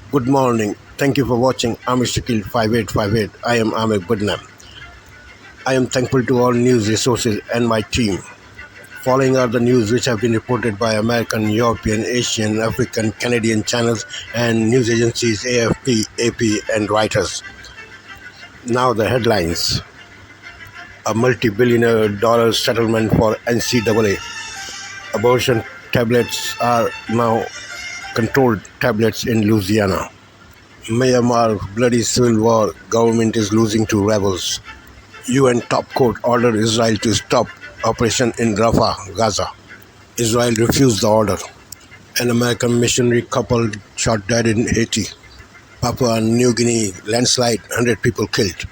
Good morning. Thank you for watching Amir Shakil 5858. I am Amir Budnam. I am thankful to all news resources and my team. Following are the news which have been reported by American, European, Asian, African, Canadian channels and news agencies AFP, AP, and Reuters. Now the headlines. A multi-billionaire dollar settlement for NCAA. Abortion tablets are now controlled tablets in Louisiana. Myanmar bloody civil war. Government is losing to rebels. UN top court ordered Israel to stop operation in Rafah, Gaza. Israel refused the order. An American missionary couple shot dead in Haiti. Papua New Guinea landslide, 100 people killed.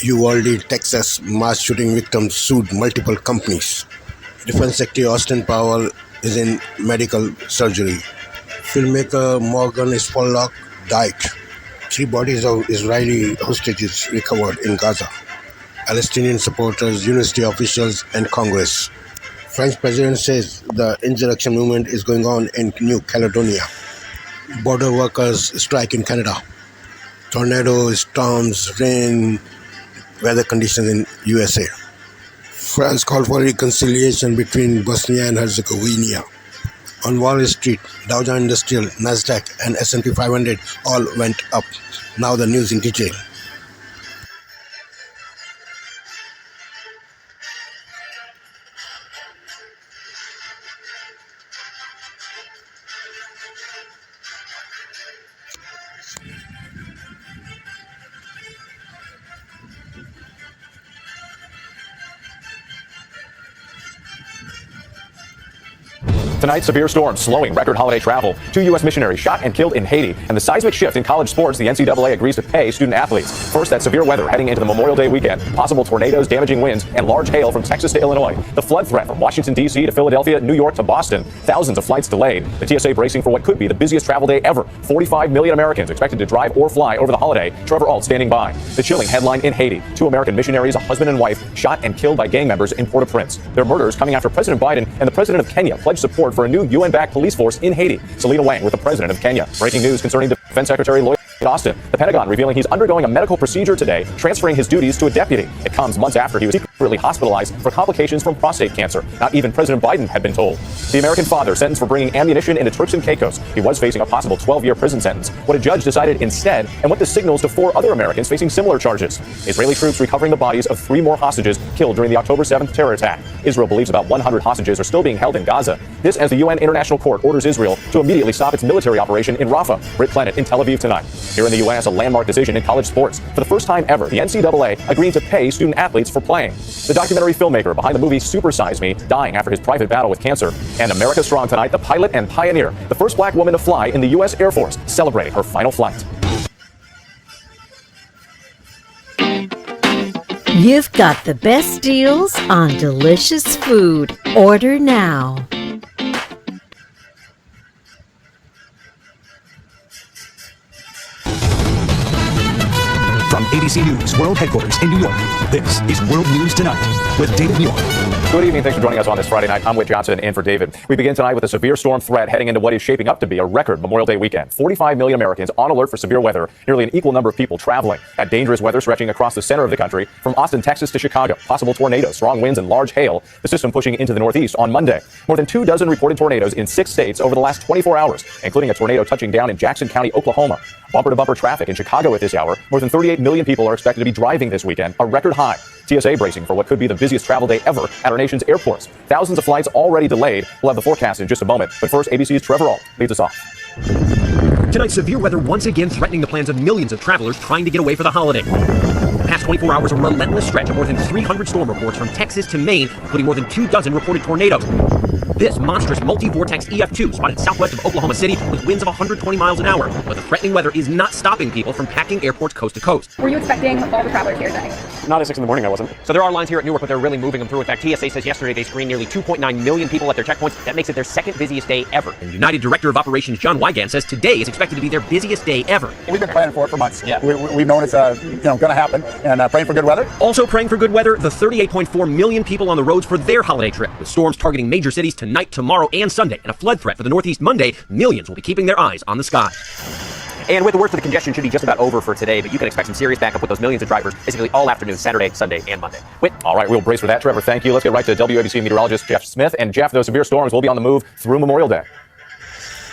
Uvalde, Texas mass shooting victims sued multiple companies. Defense Secretary Austin Powell is in medical surgery. Filmmaker Morgan Spurlock died. 3 bodies of Israeli hostages recovered in Gaza. Palestinian supporters, university officials, and Congress. French president says the insurrection movement is going on in New Caledonia. Border workers strike in Canada. Tornadoes, storms, rain, weather conditions in USA. France called for reconciliation between Bosnia and Herzegovina. On Wall Street, Dow Jones Industrial, Nasdaq, and S&P 500 all went up. Now the news in detail. Tonight, severe storms slowing record holiday travel. 2 U.S. missionaries shot and killed in Haiti. And the seismic shift in college sports, the NCAA agrees to pay student athletes. First, that severe weather heading into the Memorial Day weekend. Possible tornadoes, damaging winds, and large hail from Texas to Illinois. The flood threat from Washington, D.C. to Philadelphia, New York to Boston. Thousands of flights delayed. The TSA bracing for what could be the busiest travel day ever. 45 million Americans expected to drive or fly over the holiday. Trevor Ault standing by. The chilling headline in Haiti. 2 American missionaries, a husband and wife, shot and killed by gang members in Port-au-Prince. Their murders coming after President Biden and the President of Kenya pledged support for a new UN-backed police force in Haiti. Selena Wang with the President of Kenya. Breaking news concerning Defense Secretary Lloyd Austin. The Pentagon revealing he's undergoing a medical procedure today, transferring his duties to a deputy. It comes months after he was secretly hospitalized for complications from prostate cancer. Not even President Biden had been told. The American father sentenced for bringing ammunition into Turks and Caicos. He was facing a possible 12-year prison sentence. What a judge decided instead, and what this signals to 4 other Americans facing similar charges. Israeli troops recovering the bodies of 3 more hostages killed during the October 7th terror attack. Israel believes about 100 hostages are still being held in Gaza. This as the UN International Court orders Israel to immediately stop its military operation in Rafah, Brit Planet in Tel Aviv tonight. Here in the U.S., a landmark decision in college sports. For the first time ever, the NCAA agreed to pay student athletes for playing. The documentary filmmaker behind the movie Super Size Me dying after his private battle with cancer. And America Strong tonight, the pilot and pioneer, the first black woman to fly in the U.S. Air Force, celebrating her final flight. You've got the best deals on delicious food. Order now. From ABC News World Headquarters in New York, this is World News Tonight with David Muir. Good evening. Thanks for joining us on this Friday night. I'm Whit Johnson in for David. We begin tonight with a severe storm threat heading into what is shaping up to be a record Memorial Day weekend. 45 million Americans on alert for severe weather, nearly an equal number of people traveling. That dangerous weather stretching across the center of the country, from Austin, Texas to Chicago. Possible tornadoes, strong winds, and large hail. The system pushing into the Northeast on Monday. More than 24 reported tornadoes in 6 states over the last 24 hours, including a tornado touching down in Jackson County, Oklahoma. Bumper-to-bumper traffic in Chicago at this hour. More than 38 million people are expected to be driving this weekend, a record high. TSA bracing for what could be the busiest travel day ever at our nation's airports. Thousands of flights already delayed. We'll have the forecast in just a moment. But first, ABC's Trevor Ault leads us off. Tonight, severe weather once again threatening the plans of millions of travelers trying to get away for the holiday. The past 24 hours, a relentless stretch of more than 300 storm reports from Texas to Maine, including more than 24 reported tornadoes. This monstrous multi-vortex EF2 spotted southwest of Oklahoma City with winds of 120 miles an hour. But the threatening weather is not stopping people from packing airports coast to coast. Were you expecting all the travelers here today? Not at 6 in the morning, I wasn't. So there are lines here at Newark, but they're really moving them through. In fact, TSA says yesterday they screened nearly 2.9 million people at their checkpoints. That makes it their second busiest day ever. And United Director of Operations John Wygant says today is expected to be their busiest day ever. We've been planning for it for months. Yeah. We've known it's going to happen, and praying for good weather. Also praying for good weather, the 38.4 million people on the roads for their holiday trip. With storms targeting major cities tonight, tomorrow, and Sunday, and a flood threat for the Northeast Monday, millions will be keeping their eyes on the sky. And with the worst of the congestion should be just about over for today, but you can expect some serious backup with those millions of drivers basically all afternoon, Saturday, Sunday, and Monday. Whit. All right, we'll brace for that, Trevor. Thank you. Let's get right to WABC meteorologist Jeff Smith. And Jeff, those severe storms will be on the move through Memorial Day.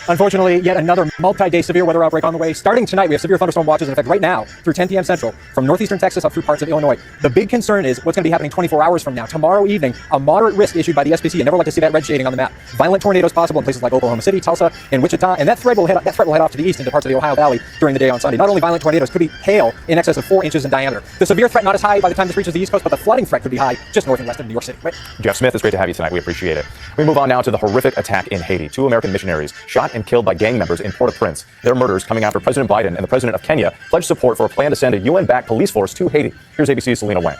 Unfortunately, yet another multi-day severe weather outbreak on the way. Starting tonight, we have severe thunderstorm watches in effect right now through 10 p.m. Central from northeastern Texas up through parts of Illinois. The big concern is what's going to be happening 24 hours from now. Tomorrow evening, a moderate risk issued by the SPC. You never like to see that red shading on the map. Violent tornadoes possible in places like Oklahoma City, Tulsa, and Wichita, and that threat will head off to the east into parts of the Ohio Valley during the day on Sunday. Not only violent tornadoes, could be hail in excess of 4 inches in diameter. The severe threat not as high by the time this reaches the East Coast, but the flooding threat could be high just north and west of New York City. Right? Jeff Smith, it's great to have you tonight. We appreciate it. We move on now to the horrific attack in Haiti. 2 American missionaries shot and killed by gang members in Port-au-Prince. Their murders coming after President Biden and the President of Kenya pledged support for a plan to send a UN-backed police force to Haiti. Here's ABC's Selena Wang.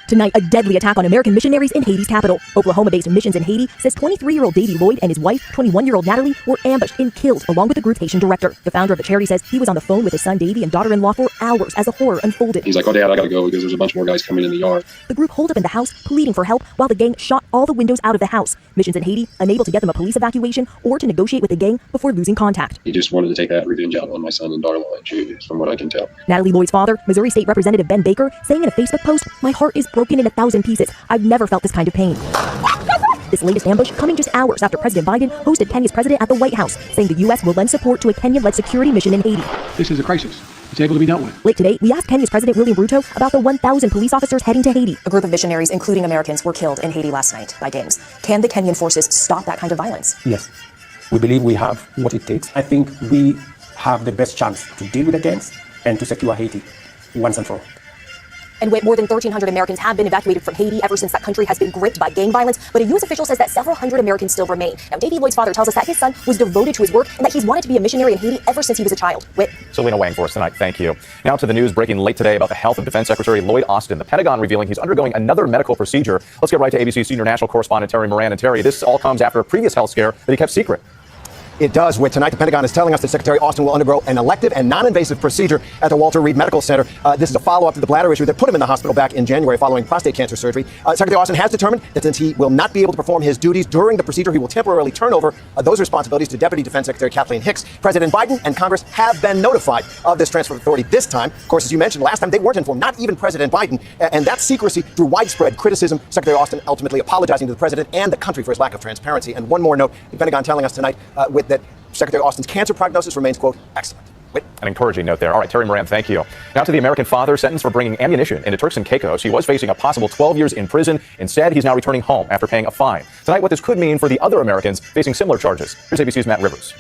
Tonight, a deadly attack on American missionaries in Haiti's capital. Oklahoma-based Missions in Haiti says 23-year-old Davy Lloyd and his wife, 21-year-old Natalie, were ambushed and killed along with the group's Haitian director. The founder of the charity says he was on the phone with his son Davy and daughter-in-law for hours as the horror unfolded. He's like, "Oh, Dad, I gotta go because there's a bunch more guys coming in the yard." The group holed up in the house, pleading for help, while the gang shot all the windows out of the house. Missions in Haiti unable to get them a police evacuation or to negotiate with the gang before losing contact. He just wanted to take that revenge out on my son and daughter-in-law and shoot, from what I can tell. Natalie Lloyd's father, Missouri State Representative Ben Baker, saying in a Facebook post, "My heart is broken in 1,000 pieces. I've never felt this kind of pain." This latest ambush coming just hours after President Biden hosted Kenya's president at the White House, saying the U.S. will lend support to a Kenyan-led security mission in Haiti. This is a crisis. It's able to be dealt with. Late today, we asked Kenya's President William Ruto about the 1,000 police officers heading to Haiti. A group of missionaries, including Americans, were killed in Haiti last night by gangs. Can the Kenyan forces stop that kind of violence? Yes. We believe we have what it takes. I think we have the best chance to deal with the gangs and to secure Haiti once and for all. And with more than 1,300 Americans have been evacuated from Haiti ever since that country has been gripped by gang violence. But a U.S. official says that several hundred Americans still remain. Now, Davy Lloyd's father tells us that his son was devoted to his work and that he's wanted to be a missionary in Haiti ever since he was a child. Whit. Selena Wang for us tonight. Thank you. Now to the news breaking late today about the health of Defense Secretary Lloyd Austin. The Pentagon revealing he's undergoing another medical procedure. Let's get right to ABC senior national correspondent Terry Moran. And Terry, this all comes after a previous health scare that he kept secret. It does. With tonight, the Pentagon is telling us that Secretary Austin will undergo an elective and non-invasive procedure at the Walter Reed Medical Center. This is a follow-up to the bladder issue that put him in the hospital back in January following prostate cancer surgery. Secretary Austin has determined that since he will not be able to perform his duties during the procedure, he will temporarily turn over those responsibilities to Deputy Defense Secretary Kathleen Hicks. President Biden and Congress have been notified of this transfer of authority this time. Of course, as you mentioned, last time they weren't informed, not even President Biden. And that secrecy drew widespread criticism. Secretary Austin ultimately apologizing to the president and the country for his lack of transparency. And one more note, the Pentagon telling us tonight with that Secretary Austin's cancer prognosis remains, quote, excellent. An encouraging note there. All right, Terry Moran, thank you. Now to the American father sentenced for bringing ammunition into Turks and Caicos. He was facing a possible 12 years in prison. Instead, he's now returning home after paying a fine. Tonight, what this could mean for the other Americans facing similar charges. Here's ABC's Matt Rivers.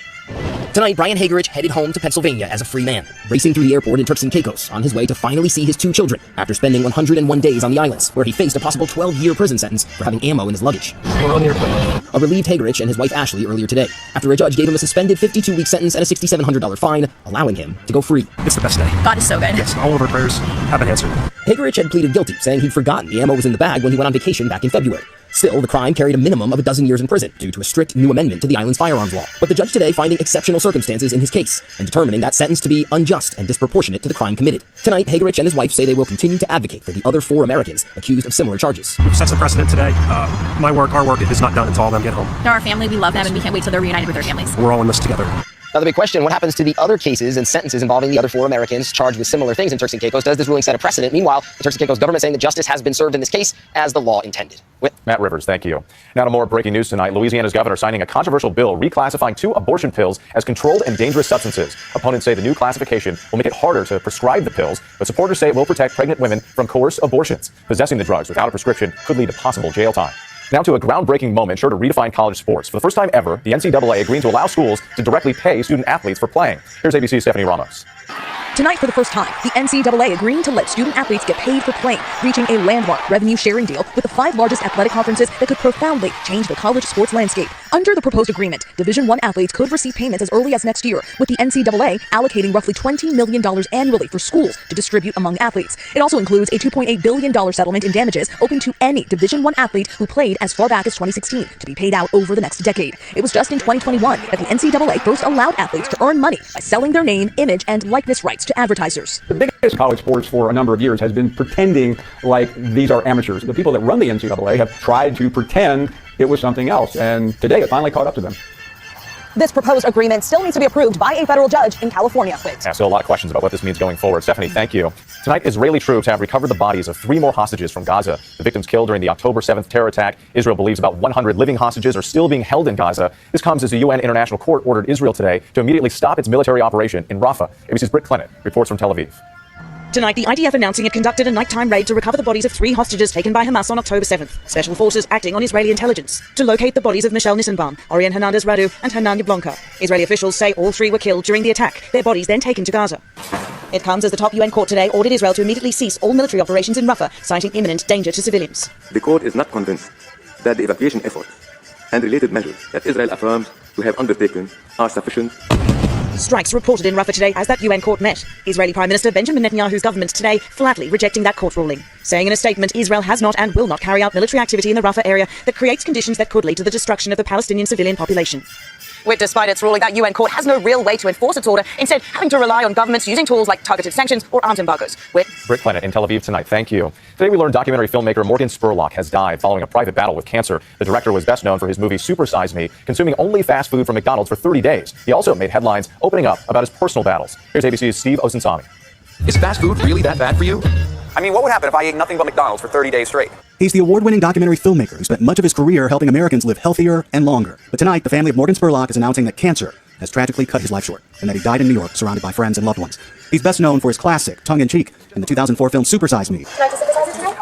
Tonight, Brian Hagerich headed home to Pennsylvania as a free man, racing through the airport in Turks and Caicos on his way to finally see his 2 children after spending 101 days on the islands, where he faced a possible 12-year prison sentence for having ammo in his luggage. We're on the airplane. A relieved Hagerich and his wife Ashley earlier today, after a judge gave him a suspended 52-week sentence and a $6,700 fine, allowing him to go free. It's the best day. God is so good. Yes, all of our prayers have been answered. Hagerich had pleaded guilty, saying he'd forgotten the ammo was in the bag when he went on vacation back in February. Still, the crime carried a minimum of 12 years in prison due to a strict new amendment to the island's firearms law. But the judge today finding exceptional circumstances in his case and determining that sentence to be unjust and disproportionate to the crime committed. Tonight, Hagerich and his wife say they will continue to advocate for the other 4 Americans accused of similar charges. We've set the precedent today. My work, our work is not done until all of them get home. Now our family, we love them and we can't wait till they're reunited with their families. We're all in this together. Now the big question, what happens to the other cases and sentences involving the other 4 Americans charged with similar things in Turks and Caicos? Does this ruling set a precedent? Meanwhile, the Turks and Caicos government saying that justice has been served in this case as the law intended. Matt Rivers, thank you. Now to more breaking news tonight. Louisiana's governor signing a controversial bill reclassifying 2 abortion pills as controlled and dangerous substances. Opponents say the new classification will make it harder to prescribe the pills, but supporters say it will protect pregnant women from coerced abortions. Possessing the drugs without a prescription could lead to possible jail time. Now to a groundbreaking moment sure to redefine college sports. For the first time ever, the NCAA agreeing to allow schools to directly pay student athletes for playing. Here's ABC's Stephanie Ramos. Tonight, for the first time, the NCAA agreeing to let student athletes get paid for playing, reaching a landmark revenue-sharing deal with the 5 largest athletic conferences that could profoundly change the college sports landscape. Under the proposed agreement, Division I athletes could receive payments as early as next year, with the NCAA allocating roughly $20 million annually for schools to distribute among athletes. It also includes a $2.8 billion settlement in damages open to any Division I athlete who played as far back as 2016 to be paid out over the next decade. It was just in 2021 that the NCAA first allowed athletes to earn money by selling their name, image, and likeness rights to advertisers. The biggest college sports for a number of years has been pretending like these are amateurs. The people that run the NCAA have tried to pretend it was something else, and today it finally caught up to them. This proposed agreement still needs to be approved by a federal judge in California. Yeah, still a lot of questions about what this means going forward. Stephanie, thank you. Tonight, Israeli troops have recovered the bodies of 3 more hostages from Gaza. The victims killed during the October 7th terror attack. Israel believes about 100 living hostages are still being held in Gaza. This comes as the UN International Court ordered Israel today to immediately stop its military operation in Rafah. ABC's Britt Clement reports from Tel Aviv. Tonight, the IDF announcing it conducted a nighttime raid to recover the bodies of 3 hostages taken by Hamas on October 7th. Special forces acting on Israeli intelligence to locate the bodies of Michelle Nissenbaum, Orion Hernandez Radu, and Hernan Yablonka. Israeli officials say all 3 were killed during the attack, their bodies then taken to Gaza. It comes as the top UN court today ordered Israel to immediately cease all military operations in Rafah, citing imminent danger to civilians. The court is not convinced that the evacuation efforts and related measures that Israel affirms to have undertaken are sufficient. Strikes reported in Rafah today as that UN court met. Israeli Prime Minister Benjamin Netanyahu's government today flatly rejecting that court ruling, saying in a statement Israel has not and will not carry out military activity in the Rafah area that creates conditions that could lead to the destruction of the Palestinian civilian population. With despite its ruling, that UN court has no real way to enforce its order, instead having to rely on governments using tools like targeted sanctions or arms embargoes. Britt Clement in Tel Aviv tonight. Thank you. Today we learned documentary filmmaker Morgan Spurlock has died following a private battle with cancer. The director was best known for his movie Super Size Me, consuming only fast food from McDonald's for 30 days. He also made headlines opening up about his personal battles. Here's ABC's Steve Osunsami. Is fast food really that bad for you? I mean, what would happen if I ate nothing but McDonald's for 30 days straight? He's the award-winning documentary filmmaker who spent much of his career helping Americans live healthier and longer. But tonight, the family of Morgan Spurlock is announcing that cancer has tragically cut his life short, and that he died in New York surrounded by friends and loved ones. He's best known for his classic, tongue-in-cheek, in the 2004 film Super Size Me.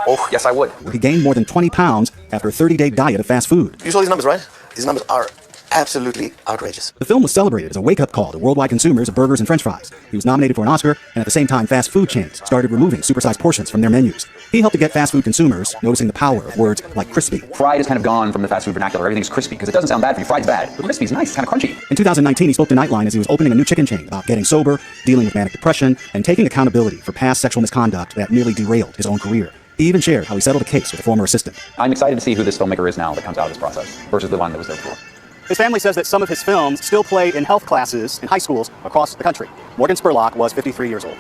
Oh, yes, I would. Where he gained more than 20 pounds after a 30-day diet of fast food. You saw these numbers, right? These numbers are absolutely outrageous. The film was celebrated as a wake-up call to worldwide consumers of burgers and french fries. He was nominated for an Oscar, and at the same time, fast food chains started removing supersized portions from their menus. He helped to get fast food consumers noticing the power of words like crispy. Fried is kind of gone from the fast food vernacular. Everything's crispy because it doesn't sound bad for you. Fried's bad, but crispy's nice. It's kind of crunchy. In 2019, he spoke to Nightline as he was opening a new chicken chain about getting sober, dealing with manic depression, and taking accountability for past sexual misconduct that nearly derailed his own career. He even shared how he settled a case with a former assistant. I'm excited to see who this filmmaker is now that comes out of this process versus the one that was there before. His family says that some of his films still play in health classes in high schools across the country. Morgan Spurlock was 53 years old.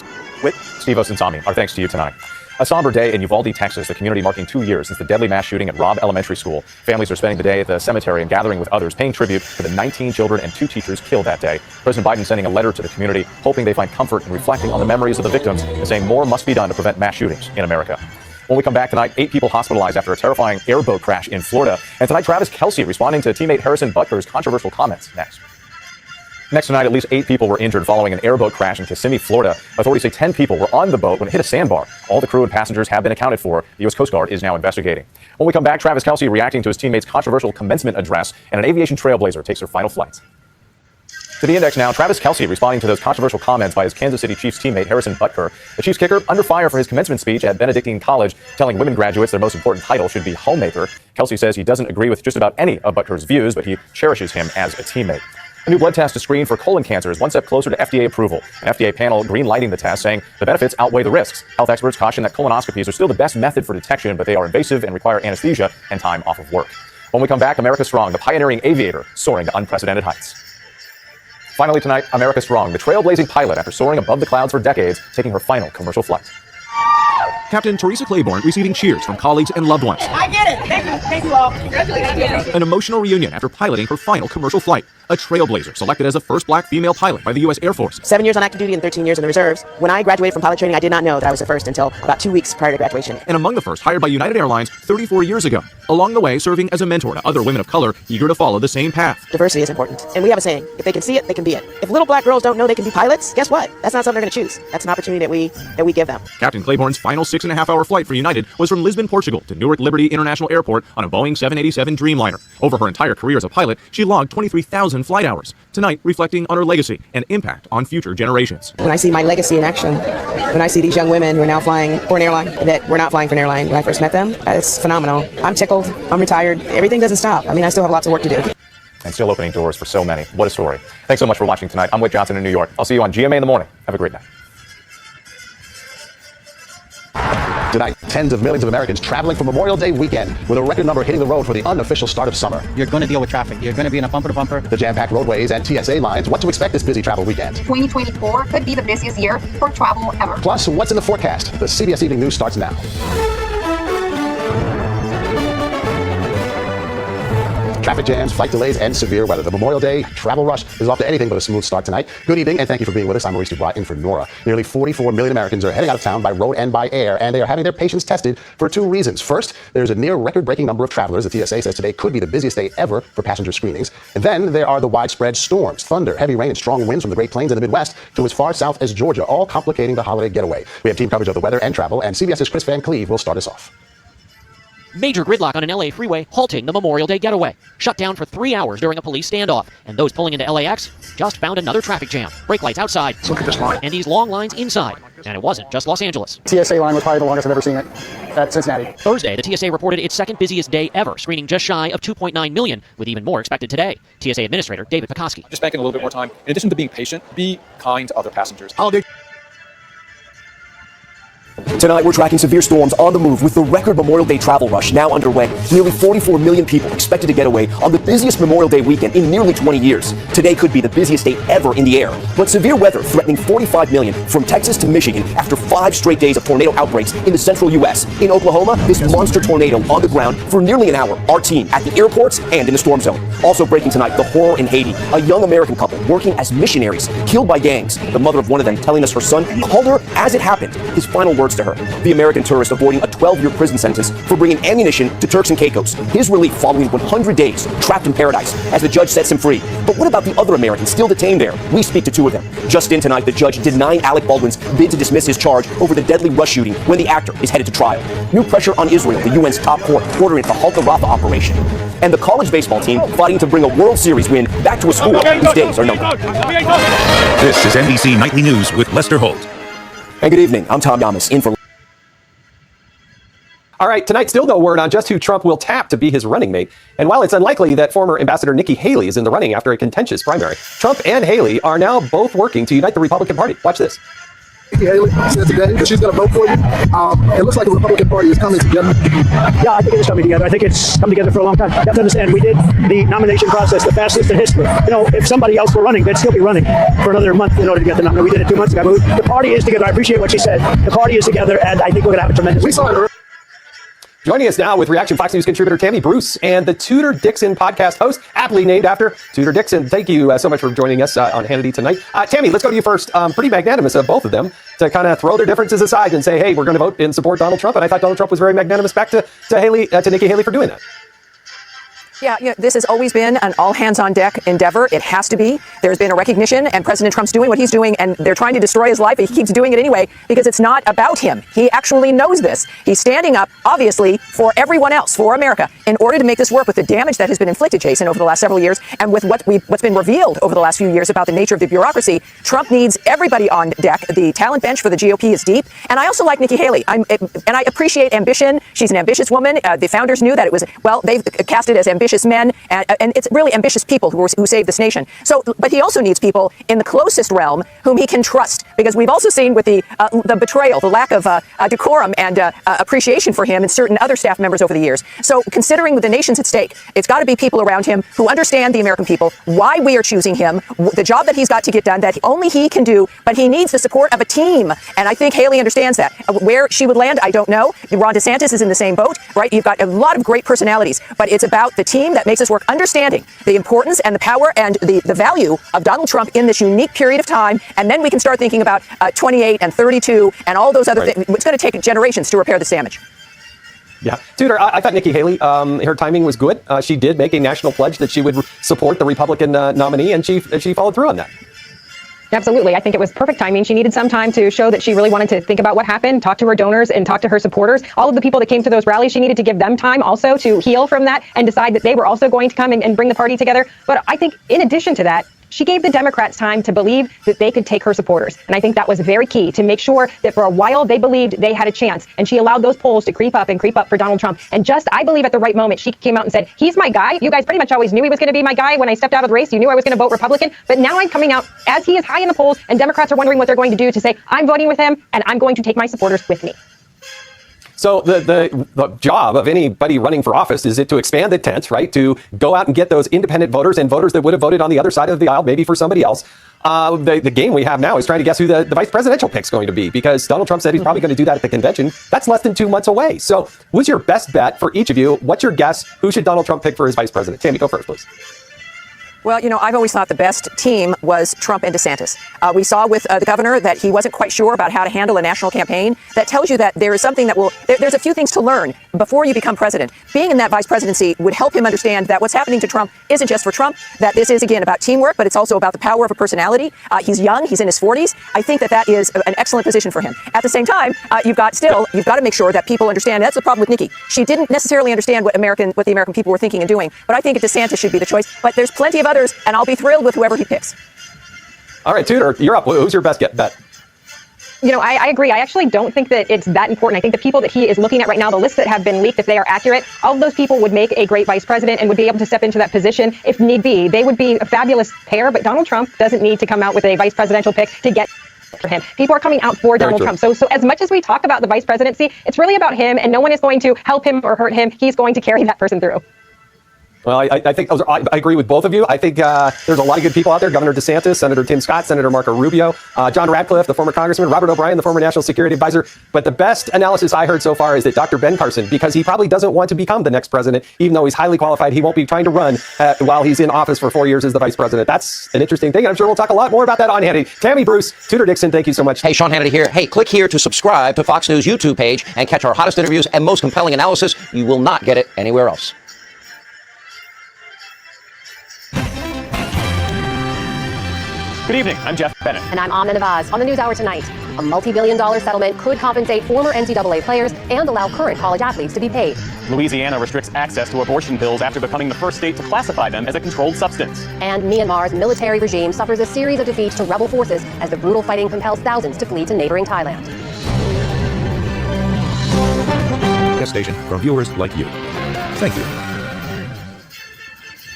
Steve Osunsami, our thanks to you tonight. A somber day in Uvalde, Texas, the community marking 2 years since the deadly mass shooting at Robb Elementary School. Families are spending the day at the cemetery and gathering with others, paying tribute to the 19 children and 2 teachers killed that day. President Biden sending a letter to the community, hoping they find comfort and reflecting on the memories of the victims, and saying more must be done to prevent mass shootings in America. When we come back tonight, 8 people hospitalized after a terrifying airboat crash in Florida. And tonight, Travis Kelce responding to teammate Harrison Butker's controversial comments. Next tonight, at least 8 people were injured following an airboat crash in Kissimmee, Florida. Authorities say 10 people were on the boat when it hit a sandbar. All the crew and passengers have been accounted for. The U.S. Coast Guard is now investigating. When we come back, Travis Kelce reacting to his teammates' controversial commencement address, and an aviation trailblazer takes her final flight. To the index now, Travis Kelce responding to those controversial comments by his Kansas City Chiefs teammate Harrison Butker. The Chiefs kicker under fire for his commencement speech at Benedictine College, telling women graduates their most important title should be homemaker. Kelce says he doesn't agree with just about any of Butker's views, but he cherishes him as a teammate. A new blood test to screen for colon cancer is one step closer to FDA approval. An FDA panel green-lighting the test, saying the benefits outweigh the risks. Health experts caution that colonoscopies are still the best method for detection, but they are invasive and require anesthesia and time off of work. When we come back, America Strong, the pioneering aviator, soaring to unprecedented heights. Finally tonight, America Strong, the trailblazing pilot after soaring above the clouds for decades, taking her final commercial flight. Captain Teresa Claiborne receiving cheers from colleagues and loved ones. I get it! Thank you! Thank you all! Congratulations! An emotional reunion after piloting her final commercial flight. A trailblazer selected as the first black female pilot by the U.S. Air Force. 7 years on active duty and 13 years in the reserves. When I graduated from pilot training, I did not know that I was the first until about 2 weeks prior to graduation. And among the first hired by United Airlines 34 years ago. Along the way, serving as a mentor to other women of color eager to follow the same path. Diversity is important. And we have a saying, if they can see it, they can be it. If little black girls don't know they can be pilots, guess what? That's not something they're going to choose. That's an opportunity that we give them. Captain Claiborne's final 6.5-hour flight for United was from Lisbon, Portugal to Newark Liberty International Airport on a Boeing 787 Dreamliner. Over her entire career as a pilot, she logged 23,000 flight hours. Tonight, reflecting on her legacy and impact on future generations. When I see my legacy in action, when I see these young women who are now flying for an airline that were not flying for an airline when I first met them, it's phenomenal. I'm tickled. I'm retired. Everything doesn't stop. I mean, I still have lots of work to do. And still opening doors for so many. What a story. Thanks so much for watching tonight. I'm Whit Johnson in New York. I'll see you on GMA in the morning. Have a great night. Tonight, tens of millions of Americans traveling for Memorial Day weekend with a record number hitting the road for the unofficial start of summer. You're going to deal with traffic. You're going to be in a bumper-to-bumper. The jam-packed roadways and TSA lines. What to expect this busy travel weekend. 2024 could be the busiest year for travel ever. Plus, what's in the forecast? The CBS Evening News starts now. Traffic traffic jams, flight delays, and severe weather. The Memorial Day travel rush is off to anything but a smooth start tonight. Good evening, and thank you for being with us. I'm Maurice Dubois in for Nora. Nearly 44 million Americans are heading out of town by road and by air, and they are having their patience tested for two reasons. First, there's a near record-breaking number of travelers. The TSA says today could be the busiest day ever for passenger screenings. And then there are the widespread storms, thunder, heavy rain, and strong winds from the Great Plains and the Midwest to as far south as Georgia, all complicating the holiday getaway. We have team coverage of the weather and travel, and CBS's Chris Van Cleve will start us off. Major gridlock on an LA freeway halting the Memorial Day getaway. Shut down for 3 hours during a police standoff. And those pulling into LAX just found another traffic jam. Brake lights outside. Look at this line. And these long lines inside. And it wasn't just Los Angeles. TSA line was probably the longest I've ever seen it at Cincinnati. Thursday, the TSA reported its second busiest day ever, screening just shy of 2.9 million, with even more expected today. TSA Administrator David Pekoski. Just banking a little bit more time. In addition to being patient, be kind to other passengers. Tonight, we're tracking severe storms on the move with the record Memorial Day travel rush now underway. Nearly 44 million people expected to get away on the busiest Memorial Day weekend in nearly 20 years. Today could be the busiest day ever in the air. But severe weather threatening 45 million from Texas to Michigan after 5 straight days of tornado outbreaks in the central U.S. In Oklahoma, this monster tornado on the ground for nearly an hour. Our team at the airports and in the storm zone. Also breaking tonight, the horror in Haiti. A young American couple working as missionaries, killed by gangs. The mother of one of them telling us her son called her as it happened. His final words to her. The American tourist avoiding a 12-year prison sentence for bringing ammunition to Turks and Caicos. His relief following 100 days trapped in paradise as the judge sets him free. But what about the other Americans still detained there? We speak to 2 of them. Just in tonight, the judge denying Alec Baldwin's bid to dismiss his charge over the deadly rush shooting when the actor is headed to trial. New pressure on Israel, the UN's top court, ordering it to halt the Rafah operation. And the college baseball team fighting to bring a World Series win back to a school whose days are numbered. This is NBC Nightly News with Lester Holt. And good evening. I'm Tom Yamas, in for... All right, tonight, still no word on just who Trump will tap to be his running mate. And while it's unlikely that former Ambassador Nikki Haley is in the running after a contentious primary, Trump and Haley are now both working to unite the Republican Party. Watch this. Nikki Haley said today that she's going to vote for you. It looks like the Republican Party is coming together. Yeah, I think it is coming together. I think it's come together for a long time. You have to understand, we did the nomination process the fastest in history. You know, if somebody else were running, they'd still be running for another month in order to get the nomination. We did it 2 months ago. The party is together. I appreciate what she said. The party is together, and I think we're going to have a tremendous... We saw it earlier. Joining us now with Reaction Fox News contributor Tammy Bruce and the Tudor Dixon podcast host, aptly named after Tudor Dixon. Thank you so much for joining us on Hannity tonight. Tammy, let's go to you first. Pretty magnanimous of both of them to kind of throw their differences aside and say, hey, we're going to vote and support Donald Trump. And I thought Donald Trump was very magnanimous back to Nikki Haley for doing that. Yeah, this has always been an all-hands-on-deck endeavor. It has to be. There's been a recognition, and President Trump's doing what he's doing, and they're trying to destroy his life, but he keeps doing it anyway because it's not about him. He actually knows this. He's standing up, obviously, for everyone else, for America, in order to make this work with the damage that has been inflicted, Jason, over the last several years, and with what's been revealed over the last few years about the nature of the bureaucracy. Trump needs everybody on deck. The talent bench for the GOP is deep, and I also like Nikki Haley. And I appreciate ambition. She's an ambitious woman. The founders knew that it was, well, they've cast it as ambitious men, and it's really ambitious people who saved this nation. So, but he also needs people in the closest realm whom he can trust, because we've also seen with the betrayal, the lack of decorum and appreciation for him and certain other staff members over the years. So, considering the nation's at stake, it's got to be people around him who understand the American people, why we are choosing him, the job that he's got to get done that only he can do, but he needs the support of a team. And I think Haley understands that. Where she would land, I don't know. Ron DeSantis is in the same boat, right? You've got a lot of great personalities, but it's about the team that makes this work, understanding the importance and the power and the value of Donald Trump in this unique period of time. And then we can start thinking about 28 and 32 and all those other things. It's going to take generations to repair this damage. Yeah. Tudor, I thought Nikki Haley, her timing was good. She did make a national pledge that she would support the Republican nominee, and she followed through on that. Absolutely. I think it was perfect timing. She needed some time to show that she really wanted to think about what happened, talk to her donors and talk to her supporters. All of the people that came to those rallies, she needed to give them time also to heal from that and decide that they were also going to come and bring the party together. But I think in addition to that, she gave the Democrats time to believe that they could take her supporters. And I think that was very key to make sure that for a while they believed they had a chance. And she allowed those polls to creep up for Donald Trump. And just, I believe at the right moment, she came out and said, he's my guy. You guys pretty much always knew he was going to be my guy when I stepped out of the race. You knew I was going to vote Republican. But now I'm coming out as he is high in the polls and Democrats are wondering what they're going to do to say, I'm voting with him and I'm going to take my supporters with me. So the job of anybody running for office is to expand the tent, right? To go out and get those independent voters and voters that would have voted on the other side of the aisle, maybe for somebody else. the game we have now is trying to guess who the vice presidential pick's going to be, because Donald Trump said he's probably going to do that at the convention. That's less than 2 months away. So who's your best bet for each of you? What's your guess? Who should Donald Trump pick for his vice president? Tammy, go first, please. Well, I've always thought the best team was Trump and DeSantis. We saw with the governor that he wasn't quite sure about how to handle a national campaign. That tells you that there is something that there's a few things to learn before you become president. Being in that vice presidency would help him understand that what's happening to Trump isn't just for Trump, that this is, again, about teamwork, but it's also about the power of a personality. He's young. He's in his 40s. I think that is an excellent position for him. At the same time, you've got to make sure that people understand. That's the problem with Nikki. She didn't necessarily understand what the American people were thinking and doing, but I think DeSantis should be the choice. But there's plenty of others, and I'll be thrilled with whoever he picks. All right, Tudor, you're up. Who's your best bet? I agree. I actually don't think that it's that important. I think the people that he is looking at right now, the lists that have been leaked, if they are accurate, all of those people would make a great vice president and would be able to step into that position if need be. They would be a fabulous pair, but Donald Trump doesn't need to come out with a vice presidential pick to get for him. People are coming out for Donald Trump. So as much as we talk about the vice presidency, it's really about him, and no one is going to help him or hurt him. He's going to carry that person through. Well, I think I agree with both of you. I think there's a lot of good people out there. Governor DeSantis, Senator Tim Scott, Senator Marco Rubio, John Radcliffe, the former congressman, Robert O'Brien, the former national security advisor. But the best analysis I heard so far is that Dr. Ben Carson, because he probably doesn't want to become the next president, even though he's highly qualified, he won't be trying to run while he's in office for 4 years as the vice president. That's an interesting thing. And I'm sure we'll talk a lot more about that on Hannity. Tammy Bruce, Tudor Dixon, thank you so much. Hey, Sean Hannity here. Hey, click here to subscribe to Fox News YouTube page and catch our hottest interviews and most compelling analysis. You will not get it anywhere else. Good evening, I'm Jeff Bennett. And I'm Amna Nawaz. On the NewsHour tonight, a multi-billion-dollar settlement could compensate former NCAA players and allow current college athletes to be paid. Louisiana restricts access to abortion pills after becoming the first state to classify them as a controlled substance. And Myanmar's military regime suffers a series of defeats to rebel forces as the brutal fighting compels thousands to flee to neighboring Thailand. Guest station from viewers like you. Thank you.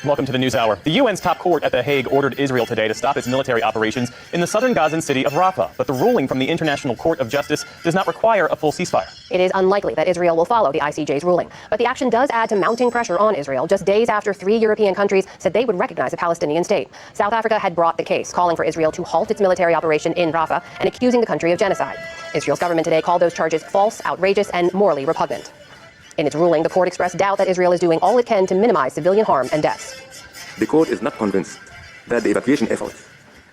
Welcome to the NewsHour. The UN's top court at The Hague ordered Israel today to stop its military operations in the southern Gazan city of Rafah, but the ruling from the International Court of Justice does not require a full ceasefire. It is unlikely that Israel will follow the ICJ's ruling, but the action does add to mounting pressure on Israel just days after 3 European countries said they would recognize a Palestinian state. South Africa had brought the case, calling for Israel to halt its military operation in Rafah and accusing the country of genocide. Israel's government today called those charges false, outrageous, and morally repugnant. In its ruling, the court expressed doubt that Israel is doing all it can to minimize civilian harm and deaths. The court is not convinced that the evacuation efforts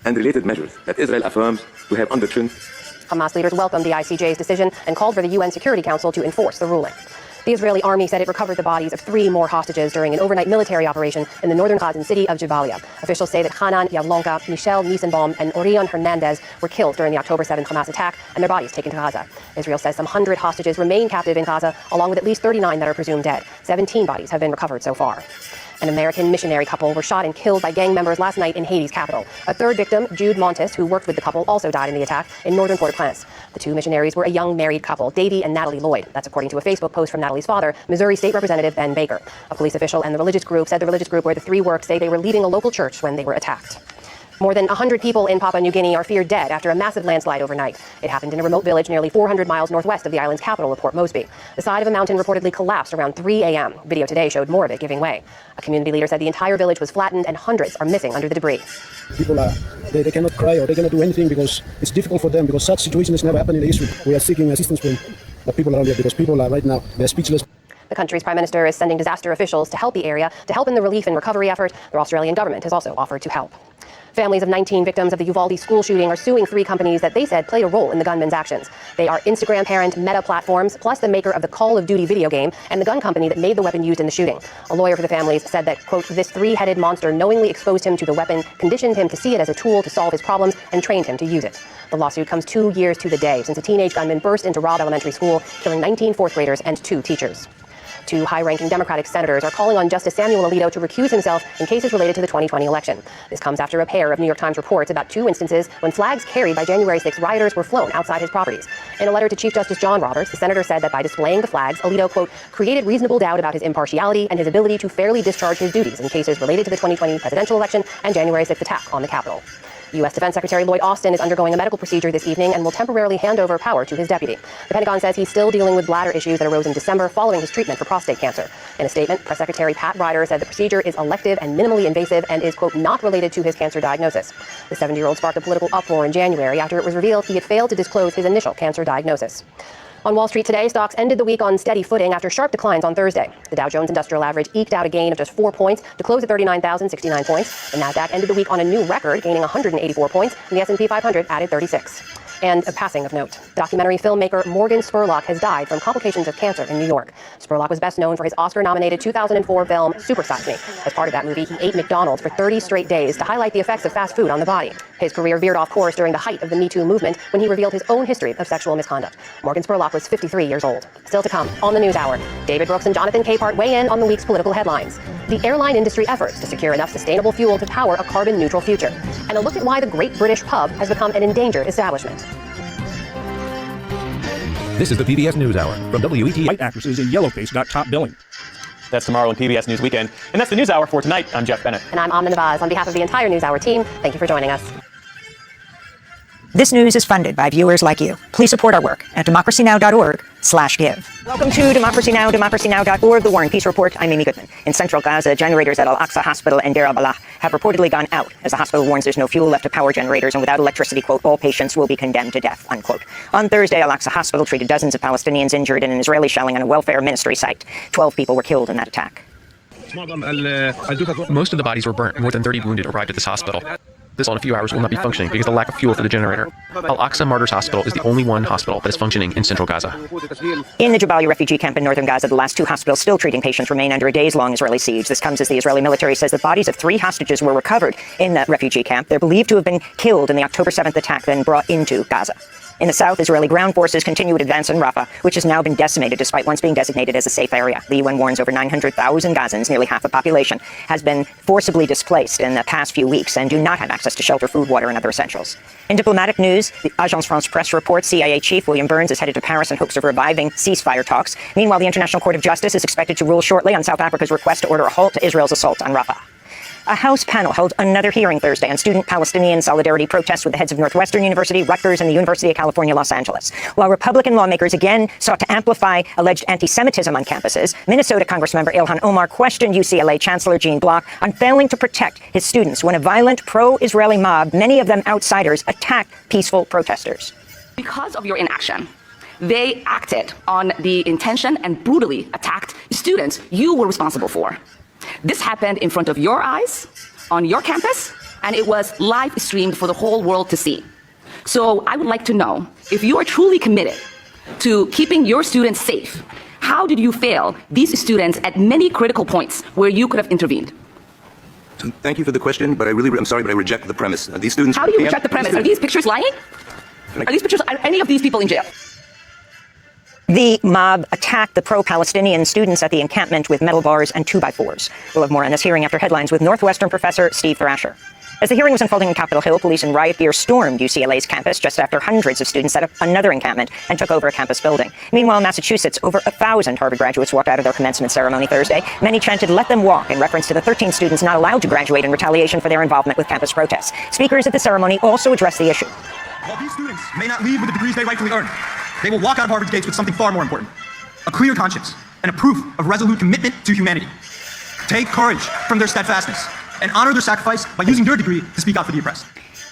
and related measures that Israel affirms to have undertaken. Hamas leaders welcomed the ICJ's decision and called for the UN Security Council to enforce the ruling. The Israeli army said it recovered the bodies of 3 more hostages during an overnight military operation in the northern Gazan city of Jabalia. Officials say that Hanan Yavlonka, Michelle Nissenbaum, and Orion Hernandez were killed during the October 7th Hamas attack and their bodies taken to Gaza. Israel says some 100 hostages remain captive in Gaza, along with at least 39 that are presumed dead. 17 bodies have been recovered so far. An American missionary couple were shot and killed by gang members last night in Haiti's capital. A third victim, Jude Montes, who worked with the couple, also died in the attack in northern Port-au-Prince. The 2 missionaries were a young married couple, Davy and Natalie Lloyd. That's according to a Facebook post from Natalie's father, Missouri State Representative Ben Baker. A police official and the religious group said the religious group where the 3 worked say they were leaving a local church when they were attacked. More than 100 people in Papua New Guinea are feared dead after a massive landslide overnight. It happened in a remote village nearly 400 miles northwest of the island's capital of Port Moresby. The side of a mountain reportedly collapsed around 3 a.m. Video today showed more of it giving way. A community leader said the entire village was flattened and hundreds are missing under the debris. People they cannot cry or they cannot do anything because it's difficult for them because such situation has never happened in history. We are seeking assistance from the people around here because people are right now, they're speechless. The country's prime minister is sending disaster officials to help the area to help in the relief and recovery effort. The Australian government has also offered to help. Families of 19 victims of the Uvalde school shooting are suing 3 companies that they said played a role in the gunman's actions. They are Instagram parent Meta Platforms, plus the maker of the Call of Duty video game, and the gun company that made the weapon used in the shooting. A lawyer for the families said that, quote, this 3-headed monster knowingly exposed him to the weapon, conditioned him to see it as a tool to solve his problems, and trained him to use it. The lawsuit comes 2 years to the day since a teenage gunman burst into Robb Elementary School, killing 19 fourth graders and 2 teachers. 2 high-ranking Democratic senators are calling on Justice Samuel Alito to recuse himself in cases related to the 2020 election. This comes after a pair of New York Times reports about 2 instances when flags carried by January 6 rioters were flown outside his properties. In a letter to Chief Justice John Roberts, the senator said that by displaying the flags, Alito, quote, created reasonable doubt about his impartiality and his ability to fairly discharge his duties in cases related to the 2020 presidential election and January 6 attack on the Capitol. U.S. Defense Secretary Lloyd Austin is undergoing a medical procedure this evening and will temporarily hand over power to his deputy. The Pentagon says he's still dealing with bladder issues that arose in December following his treatment for prostate cancer. In a statement, Press Secretary Pat Ryder said the procedure is elective and minimally invasive and is, quote, not related to his cancer diagnosis. The 70-year-old sparked a political uproar in January after it was revealed he had failed to disclose his initial cancer diagnosis. On Wall Street today, stocks ended the week on steady footing after sharp declines on Thursday. The Dow Jones Industrial Average eked out a gain of just 4 points to close at 39,069 points. The Nasdaq ended the week on a new record, gaining 184 points, and the S&P 500 added 36. And a passing of note. Documentary filmmaker Morgan Spurlock has died from complications of cancer in New York. Spurlock was best known for his Oscar-nominated 2004 film Super Size Me. As part of that movie, he ate McDonald's for 30 straight days to highlight the effects of fast food on the body. His career veered off course during the height of the Me Too movement when he revealed his own history of sexual misconduct. Morgan Spurlock was 53 years old. Still to come on the NewsHour, David Brooks and Jonathan Capehart weigh in on the week's political headlines. The airline industry efforts to secure enough sustainable fuel to power a carbon-neutral future. And a look at why the Great British Pub has become an endangered establishment. This is the PBS NewsHour from WET. White actresses in yellow face got top billing. That's tomorrow in PBS News Weekend. And that's the NewsHour for tonight. I'm Jeff Bennett. And I'm Amna Nawaz. On behalf of the entire NewsHour team, thank you for joining us. This news is funded by viewers like you. Please support our work at democracynow.org/give. Welcome to Democracy Now!, democracynow.org, The War and Peace Report. I'm Amy Goodman. In central Gaza, generators at Al-Aqsa Hospital and Deir al-Balah have reportedly gone out as the hospital warns there's no fuel left to power generators, and without electricity, quote, all patients will be condemned to death, unquote. On Thursday, Al-Aqsa Hospital treated dozens of Palestinians injured in an Israeli shelling on a welfare ministry site. 12 people were killed in that attack. Most of the bodies were burnt. More than 30 wounded arrived at this hospital. This in a few hours will not be functioning because of the lack of fuel for the generator. Al-Aqsa Martyrs Hospital is the only one hospital that is functioning in central Gaza. In the Jabalia refugee camp in northern Gaza, the last two hospitals still treating patients remain under a days-long Israeli siege. This comes as the Israeli military says the bodies of 3 hostages were recovered in the refugee camp. They're believed to have been killed in the October 7th attack, then brought into Gaza. In the south, Israeli ground forces continue to advance in Rafah, which has now been decimated despite once being designated as a safe area. The UN warns over 900,000 Gazans, nearly half the population, has been forcibly displaced in the past few weeks and do not have access to shelter, food, water, and other essentials. In diplomatic news, the Agence France-Presse reports CIA chief William Burns is headed to Paris in hopes of reviving ceasefire talks. Meanwhile, the International Court of Justice is expected to rule shortly on South Africa's request to order a halt to Israel's assault on Rafah. A House panel held another hearing Thursday on student Palestinian solidarity protests with the heads of Northwestern University, Rutgers, and the University of California, Los Angeles. While Republican lawmakers again sought to amplify alleged anti-Semitism on campuses, Minnesota Congressmember Ilhan Omar questioned UCLA Chancellor Gene Block on failing to protect his students when a violent pro-Israeli mob, many of them outsiders, attacked peaceful protesters. Because of your inaction, they acted on the intention and brutally attacked students you were responsible for. This happened in front of your eyes, on your campus, and it was live streamed for the whole world to see. So I would like to know, if you are truly committed to keeping your students safe, how did you fail these students at many critical points where you could have intervened? So thank you for the question, but I'm sorry, but I reject the premise. These students. How do you reject the premise? Are these pictures lying? Are these pictures, are any of these people in jail? The mob attacked the pro-Palestinian students at the encampment with metal bars and 2x4s. We'll have more on this hearing after headlines with Northwestern professor Steve Thrasher. As the hearing was unfolding in Capitol Hill, police in riot gear stormed UCLA's campus just after hundreds of students set up another encampment and took over a campus building. Meanwhile, in Massachusetts, over 1,000 Harvard graduates walked out of their commencement ceremony Thursday. Many chanted, "Let them walk," in reference to the 13 students not allowed to graduate in retaliation for their involvement with campus protests. Speakers at the ceremony also addressed the issue. While these students may not leave with the degrees they rightfully earned, they will walk out of Harvard's gates with something far more important: a clear conscience and a proof of resolute commitment to humanity. Take courage from their steadfastness and honor their sacrifice by using your degree to speak out for the oppressed.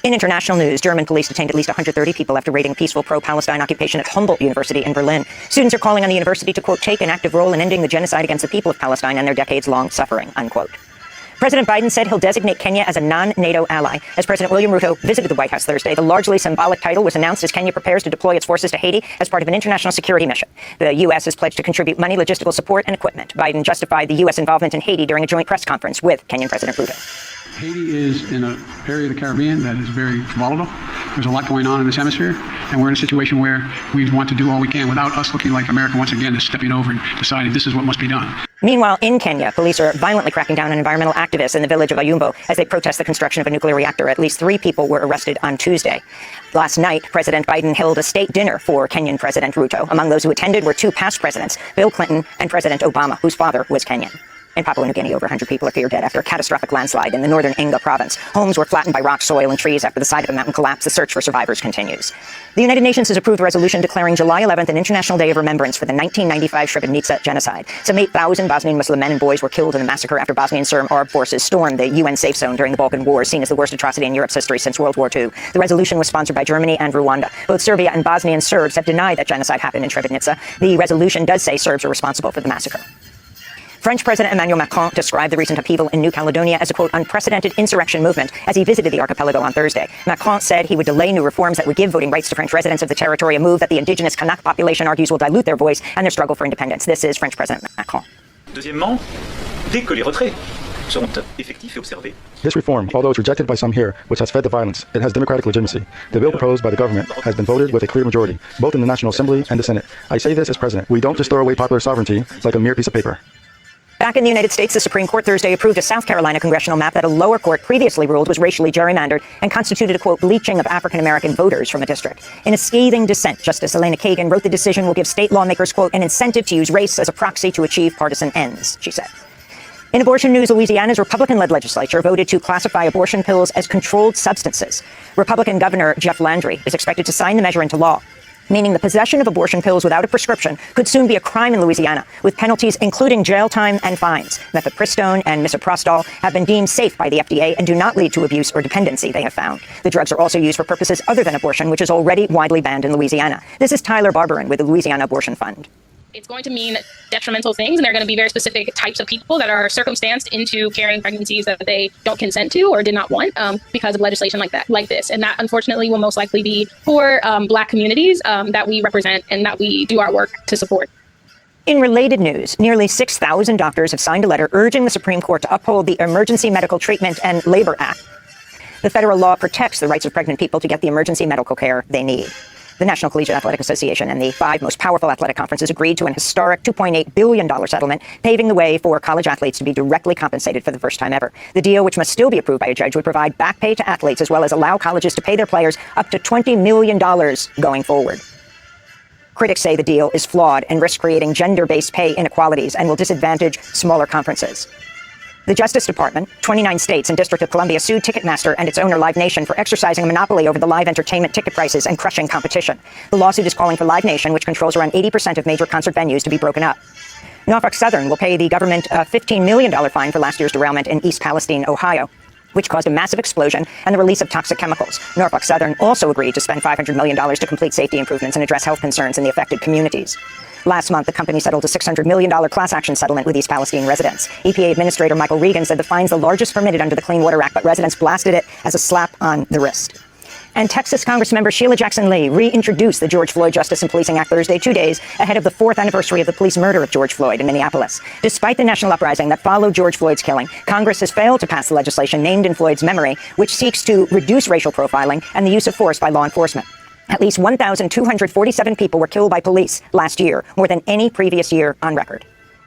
In international news, German police detained at least 130 people after raiding peaceful pro-Palestine occupation at Humboldt University in Berlin. Students are calling on the university to, quote, take an active role in ending the genocide against the people of Palestine and their decades-long suffering, unquote. President Biden said he'll designate Kenya as a non-NATO ally. As President William Ruto visited the White House Thursday, the largely symbolic title was announced as Kenya prepares to deploy its forces to Haiti as part of an international security mission. The U.S. has pledged to contribute money, logistical support, and equipment. Biden justified the U.S. involvement in Haiti during a joint press conference with Kenyan President Ruto. Haiti is in an area of the Caribbean that is very volatile. There's a lot going on in this hemisphere, and we're in a situation where we want to do all we can without us looking like America once again is stepping over and deciding this is what must be done. Meanwhile, in Kenya, police are violently cracking down on environmental activists in the village of Ayumbo as they protest the construction of a nuclear reactor. At least 3 people were arrested on Tuesday. Last night, President Biden held a state dinner for Kenyan President Ruto. Among those who attended were 2 past presidents, Bill Clinton and President Obama, whose father was Kenyan. In Papua New Guinea, over 100 people are feared dead after a catastrophic landslide in the northern Enga province. Homes were flattened by rock, soil, and trees after the side of a mountain collapsed. The search for survivors continues. The United Nations has approved a resolution declaring July 11th an International Day of Remembrance for the 1995 Srebrenica genocide. Some 8,000 Bosnian Muslim men and boys were killed in the massacre after Bosnian Serb armed forces stormed the UN safe zone during the Balkan War, seen as the worst atrocity in Europe's history since World War II. The resolution was sponsored by Germany and Rwanda. Both Serbia and Bosnian Serbs have denied that genocide happened in Srebrenica. The resolution does say Serbs are responsible for the massacre. French President Emmanuel Macron described the recent upheaval in New Caledonia as a, quote, unprecedented insurrection movement as he visited the archipelago on Thursday. Macron said he would delay new reforms that would give voting rights to French residents of the territory, a move that the indigenous Kanak population argues will dilute their voice and their struggle for independence. This is French President Macron. Deuxièmement, dès que les retraits seront effectifs et observés. This reform, although it's rejected by some here, which has fed the violence, it has democratic legitimacy. The bill proposed by the government has been voted with a clear majority, both in the National Assembly and the Senate. I say this as president. We don't just throw away popular sovereignty like a mere piece of paper. Back in the United States, the Supreme Court Thursday approved a South Carolina congressional map that a lower court previously ruled was racially gerrymandered and constituted a, quote, bleaching of African-American voters from a district. In a scathing dissent, Justice Elena Kagan wrote the decision will give state lawmakers, quote, an incentive to use race as a proxy to achieve partisan ends, she said. In abortion news, Louisiana's Republican-led legislature voted to classify abortion pills as controlled substances. Republican Governor Jeff Landry is expected to sign the measure into law, meaning the possession of abortion pills without a prescription could soon be a crime in Louisiana, with penalties including jail time and fines. Mifepristone and misoprostol have been deemed safe by the FDA and do not lead to abuse or dependency, they have found. The drugs are also used for purposes other than abortion, which is already widely banned in Louisiana. This is Tyler Barberin with the Louisiana Abortion Fund. It's going to mean detrimental things, and there are going to be very specific types of people that are circumstanced into carrying pregnancies that they don't consent to or did not want because of legislation like this. And that, unfortunately, will most likely be poor Black communities that we represent and that we do our work to support. In related news, nearly 6,000 doctors have signed a letter urging the Supreme Court to uphold the Emergency Medical Treatment and Labor Act. The federal law protects the rights of pregnant people to get the emergency medical care they need. The National Collegiate Athletic Association and the 5 most powerful athletic conferences agreed to an historic $2.8 billion settlement, paving the way for college athletes to be directly compensated for the first time ever. The deal, which must still be approved by a judge, would provide back pay to athletes as well as allow colleges to pay their players up to $20 million going forward. Critics say the deal is flawed and risks creating gender-based pay inequalities and will disadvantage smaller conferences. The Justice Department, 29 states, and District of Columbia sued Ticketmaster and its owner Live Nation for exercising a monopoly over the live entertainment ticket prices and crushing competition. The lawsuit is calling for Live Nation, which controls around 80% of major concert venues, to be broken up. Norfolk Southern will pay the government a $15 million fine for last year's derailment in East Palestine, Ohio, which caused a massive explosion and the release of toxic chemicals. Norfolk Southern also agreed to spend $500 million to complete safety improvements and address health concerns in the affected communities. Last month, the company settled a $600 million class action settlement with East Palestine residents. EPA Administrator Michael Regan said the fine's the largest permitted under the Clean Water Act, but residents blasted it as a slap on the wrist. And Texas Congressmember Sheila Jackson Lee reintroduced the George Floyd Justice and Policing Act Thursday, 2 days ahead of the 4th anniversary of the police murder of George Floyd in Minneapolis. Despite the national uprising that followed George Floyd's killing, Congress has failed to pass the legislation named in Floyd's memory, which seeks to reduce racial profiling and the use of force by law enforcement. At least 1,247 people were killed by police last year, more than any previous year on record.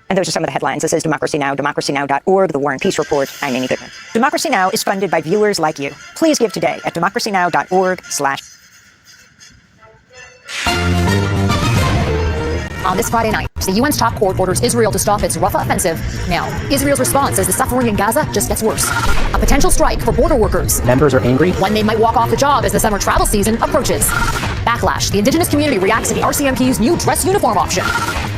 And those are some of the headlines. This is Democracy Now!, democracynow.org, the War and Peace Report. I'm Amy Goodman. Democracy Now! Is funded by viewers like you. Please give today at democracynow.org/. On this Friday night, the UN's top court orders Israel to stop its Rafah offensive. Now, Israel's response as the suffering in Gaza just gets worse. A potential strike for border workers. Members are angry. One they might walk off the job as the summer travel season approaches. Backlash. The indigenous community reacts to the RCMP's new dress uniform option.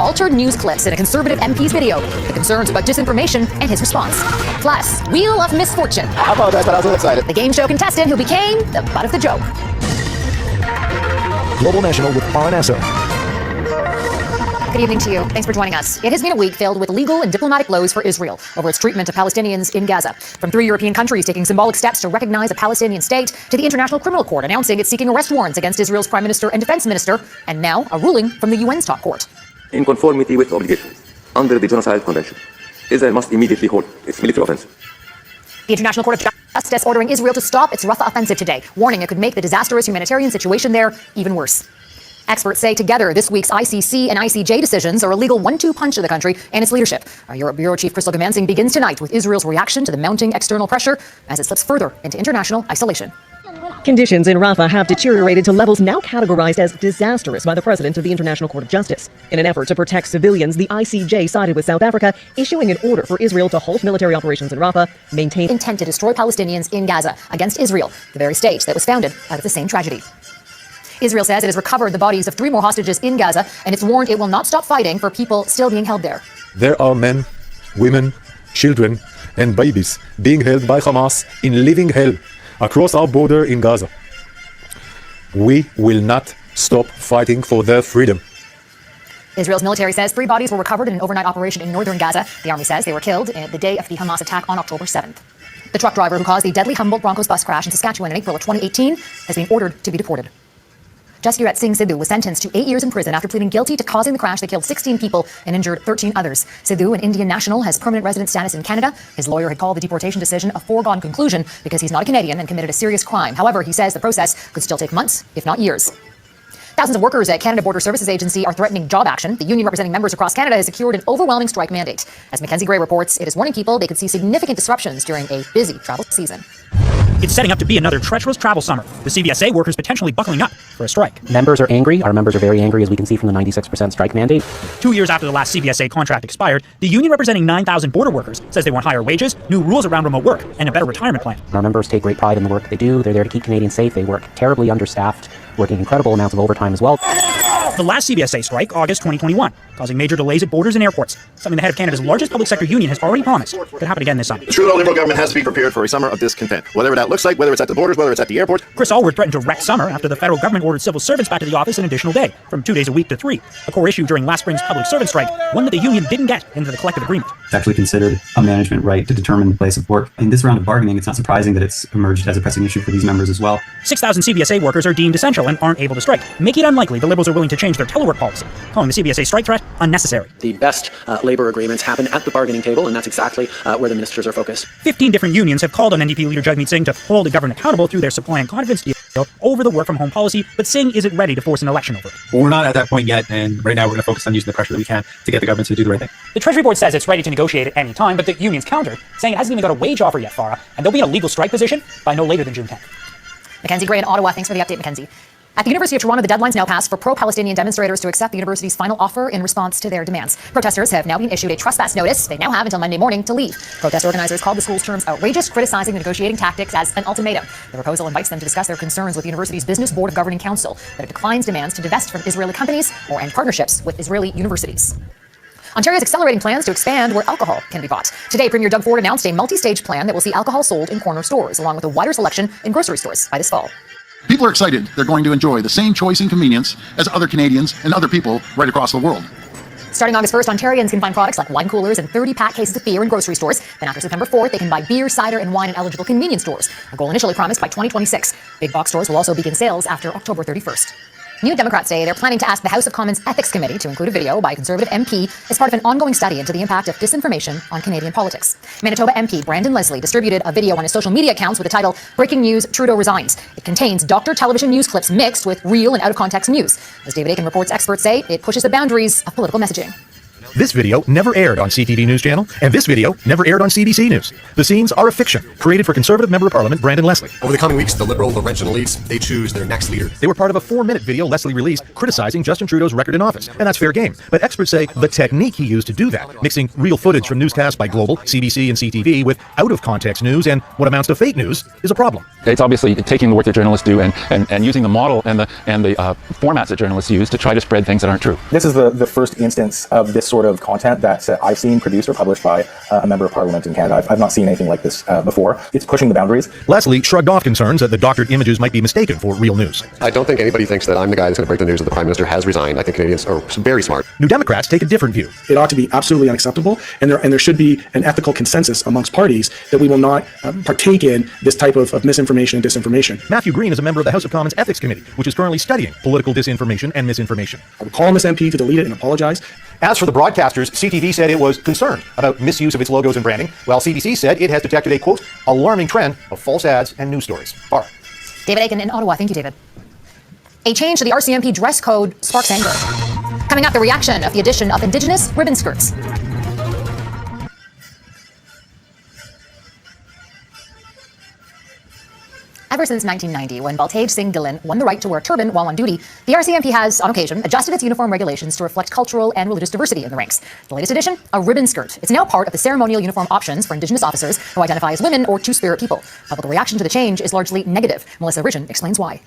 Altered news clips in a conservative MP's video. The concerns about disinformation and his response. Plus, Wheel of Misfortune. I apologize, but I was so excited. The game show contestant who became the butt of the joke. Global National with Paranasa. Good evening to you. Thanks for joining us. It has been a week filled with legal and diplomatic blows for Israel over its treatment of Palestinians in Gaza. From 3 European countries taking symbolic steps to recognize a Palestinian state, to the International Criminal Court announcing it's seeking arrest warrants against Israel's Prime Minister and Defense Minister, and now a ruling from the UN's top court. In conformity with obligations under the Genocide Convention, Israel must immediately halt its military offensive. The International Court of Justice ordering Israel to stop its Rafah offensive today, warning it could make the disastrous humanitarian situation there even worse. Experts say together this week's ICC and ICJ decisions are a legal 1-2 punch to the country and its leadership. Our Europe Bureau Chief Crystal Gamansing begins tonight with Israel's reaction to the mounting external pressure as it slips further into international isolation. Conditions in Rafah have deteriorated to levels now categorized as disastrous by the President of the International Court of Justice. In an effort to protect civilians, the ICJ sided with South Africa, issuing an order for Israel to halt military operations in Rafah, maintain intent to destroy Palestinians in Gaza against Israel, the very state that was founded out of the same tragedy. Israel says it has recovered the bodies of 3 more hostages in Gaza, and it's warned it will not stop fighting for people still being held there. There are men, women, children, and babies being held by Hamas in living hell across our border in Gaza. We will not stop fighting for their freedom. Israel's military says 3 bodies were recovered in an overnight operation in northern Gaza. The army says they were killed the day of the Hamas attack on October 7th. The truck driver who caused the deadly Humboldt Broncos bus crash in Saskatchewan in April of 2018 has been ordered to be deported. Jasgirat Singh Sidhu was sentenced to 8 years in prison after pleading guilty to causing the crash that killed 16 people and injured 13 others. Sidhu, an Indian national, has permanent resident status in Canada. His lawyer had called the deportation decision a foregone conclusion because he's not a Canadian and committed a serious crime. However, he says the process could still take months, if not years. Thousands of workers at Canada Border Services Agency are threatening job action. The union representing members across Canada has secured an overwhelming strike mandate. As Mackenzie Gray reports, it is warning people they could see significant disruptions during a busy travel season. It's setting up to be another treacherous travel summer. The CVSA workers potentially buckling up for a strike. Members are angry. Our members are very angry, as we can see from the 96% strike mandate. 2 years after the last CVSA contract expired, the union representing 9,000 border workers says they want higher wages, new rules around remote work, and a better retirement plan. Our members take great pride in the work they do. They're there to keep Canadians safe. They work terribly understaffed, working incredible amounts of overtime as well. The last CVSA strike, August 2021, causing major delays at borders and airports, something the head of Canada's largest public sector union has already promised could happen again this summer. The Trudeau Liberal government has to be prepared for a summer of discontent, whatever that looks like, whether it's at the borders, whether it's at the airport. Chris Allward threatened to wreck summer after the federal government ordered civil servants back to the office an additional day, from 2 days a week to 3, a core issue during last spring's public servant strike, one that the union didn't get into the collective agreement. It's actually considered a management right to determine the place of work. In this round of bargaining, it's not surprising that it's emerged as a pressing issue for these members as well. 6,000 CVSA workers are deemed essential and aren't able to strike, making it unlikely the Liberals are willing to change their telework policy, calling the CVSA strike threat unnecessary. The best labor agreements happen at the bargaining table, and that's exactly where the ministers are focused. 15 different unions have called on NDP leader Jagmeet Singh to hold the government accountable through their supply and confidence deal over the work-from-home policy, but Singh isn't ready to force an election over it. Well, we're not at that point yet, and right now we're going to focus on using the pressure that we can to get the government to do the right thing. The Treasury Board says it's ready to negotiate at any time, but the union's countered, saying it hasn't even got a wage offer yet, Farah, and they'll be in a legal strike position by no later than June 10th. Mackenzie Gray in Ottawa, thanks for the update, Mackenzie. At the University of Toronto, the deadline's now passed for pro-Palestinian demonstrators to accept the university's final offer in response to their demands. Protesters have now been issued a trespass notice. They now have until Monday morning to leave. Protest organizers called the school's terms outrageous, criticizing the negotiating tactics as an ultimatum. The proposal invites them to discuss their concerns with the university's Business Board of Governing Council, but it declines demands to divest from Israeli companies or end partnerships with Israeli universities. Ontario's accelerating plans to expand where alcohol can be bought. Today, Premier Doug Ford announced a multi-stage plan that will see alcohol sold in corner stores, along with a wider selection in grocery stores by this fall. People are excited they're going to enjoy the same choice and convenience as other Canadians and other people right across the world. Starting August 1st, Ontarians can find products like wine coolers and 30-pack cases of beer in grocery stores. Then after September 4th, they can buy beer, cider, and wine in eligible convenience stores. A goal initially promised by 2026. Big box stores will also begin sales after October 31st. New Democrats say they're planning to ask the House of Commons Ethics Committee to include a video by a Conservative MP as part of an ongoing study into the impact of disinformation on Canadian politics. Manitoba MP Brandon Leslie distributed a video on his social media accounts with the title, "Breaking News, Trudeau Resigns." It contains doctor television news clips mixed with real and out-of-context news. As David Aiken reports, experts say it pushes the boundaries of political messaging. This video never aired on CTV News Channel, and this video never aired on CBC News. The scenes are a fiction created for Conservative Member of Parliament Brandon Leslie. Over the coming weeks, the Liberal Laurentian elites, they choose their next leader. They were part of a 4-minute video Leslie released criticizing Justin Trudeau's record in office, and that's fair game. But experts say the technique he used to do that, mixing real footage from newscasts by Global, CBC, and CTV with out-of-context news and what amounts to fake news, is a problem. It's obviously taking the work that journalists do and using the model and the formats that journalists use to try to spread things that aren't true. This is the first instance of this sort of content that I've seen produced or published by a member of Parliament in Canada. I've not seen anything like this before. It's pushing the boundaries. Leslie shrugged off concerns that the doctored images might be mistaken for real news. I don't think anybody thinks that I'm the guy that's going to break the news that the Prime Minister has resigned. I think Canadians are very smart. New Democrats take a different view. It ought to be absolutely unacceptable, and there should be an ethical consensus amongst parties that we will not partake in this type of misinformation and disinformation. Matthew Green is a member of the House of Commons Ethics Committee, which is currently studying political disinformation and misinformation. I would call on this MP to delete it and apologize. As for the broadcasters, CTV said it was concerned about misuse of its logos and branding, while CBC said it has detected a, quote, alarming trend of false ads and news stories. Barr. David Aiken in Ottawa. Thank you, David. A change to the RCMP dress code sparks anger. Coming up, the reaction of the addition of Indigenous ribbon skirts. Ever since 1990, when Baltej Singh Dhillon won the right to wear a turban while on duty, the RCMP has, on occasion, adjusted its uniform regulations to reflect cultural and religious diversity in the ranks. The latest addition, a ribbon skirt. It's now part of the ceremonial uniform options for Indigenous officers who identify as women or Two-Spirit people. Public reaction to the change is largely negative. Melissa Ridgen explains why.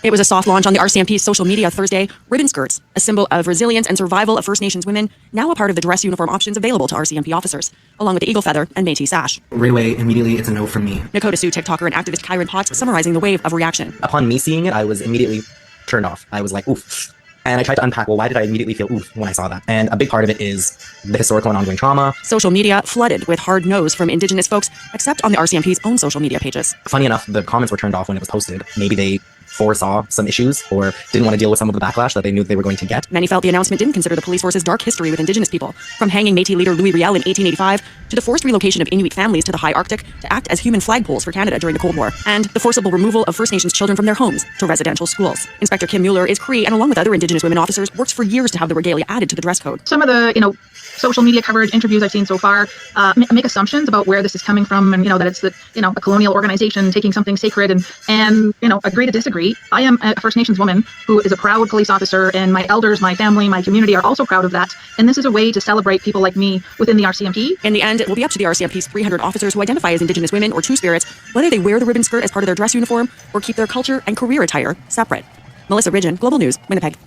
It was a soft launch on the RCMP's social media Thursday. Ribbon skirts, a symbol of resilience and survival of First Nations women, now a part of the dress uniform options available to RCMP officers, along with the eagle feather and Métis sash. Right away, immediately, it's a no from me. Nakota Sioux TikToker and activist Kyron Potts summarizing the wave of reaction. Upon me seeing it, I was immediately turned off. I was like, oof. And I tried to unpack, well, why did I immediately feel oof when I saw that? And a big part of it is the historical and ongoing trauma. Social media flooded with hard no's from Indigenous folks, except on the RCMP's own social media pages. Funny enough, the comments were turned off when it was posted. Maybe they foresaw some issues or didn't want to deal with some of the backlash that they knew they were going to get. Many felt the announcement didn't consider the police force's dark history with Indigenous people, from hanging Métis leader Louis Riel in 1885 to the forced relocation of Inuit families to the high Arctic to act as human flagpoles for Canada during the Cold War, and the forcible removal of First Nations children from their homes to residential schools. Inspector Kim Mueller is Cree and, along with other Indigenous women officers, works for years to have the regalia added to the dress code. Some of the, social media coverage, interviews I've seen so far make assumptions about where this is coming from, and that it's a colonial organization taking something sacred, and agree to disagree. I am a First Nations woman who is a proud police officer, and my elders, my family, my community are also proud of that. And this is a way to celebrate people like me within the RCMP. In the end, it will be up to the RCMP's 300 officers who identify as Indigenous women or Two-Spirits whether they wear the ribbon skirt as part of their dress uniform or keep their culture and career attire separate. Melissa Ridgen, Global News, Winnipeg.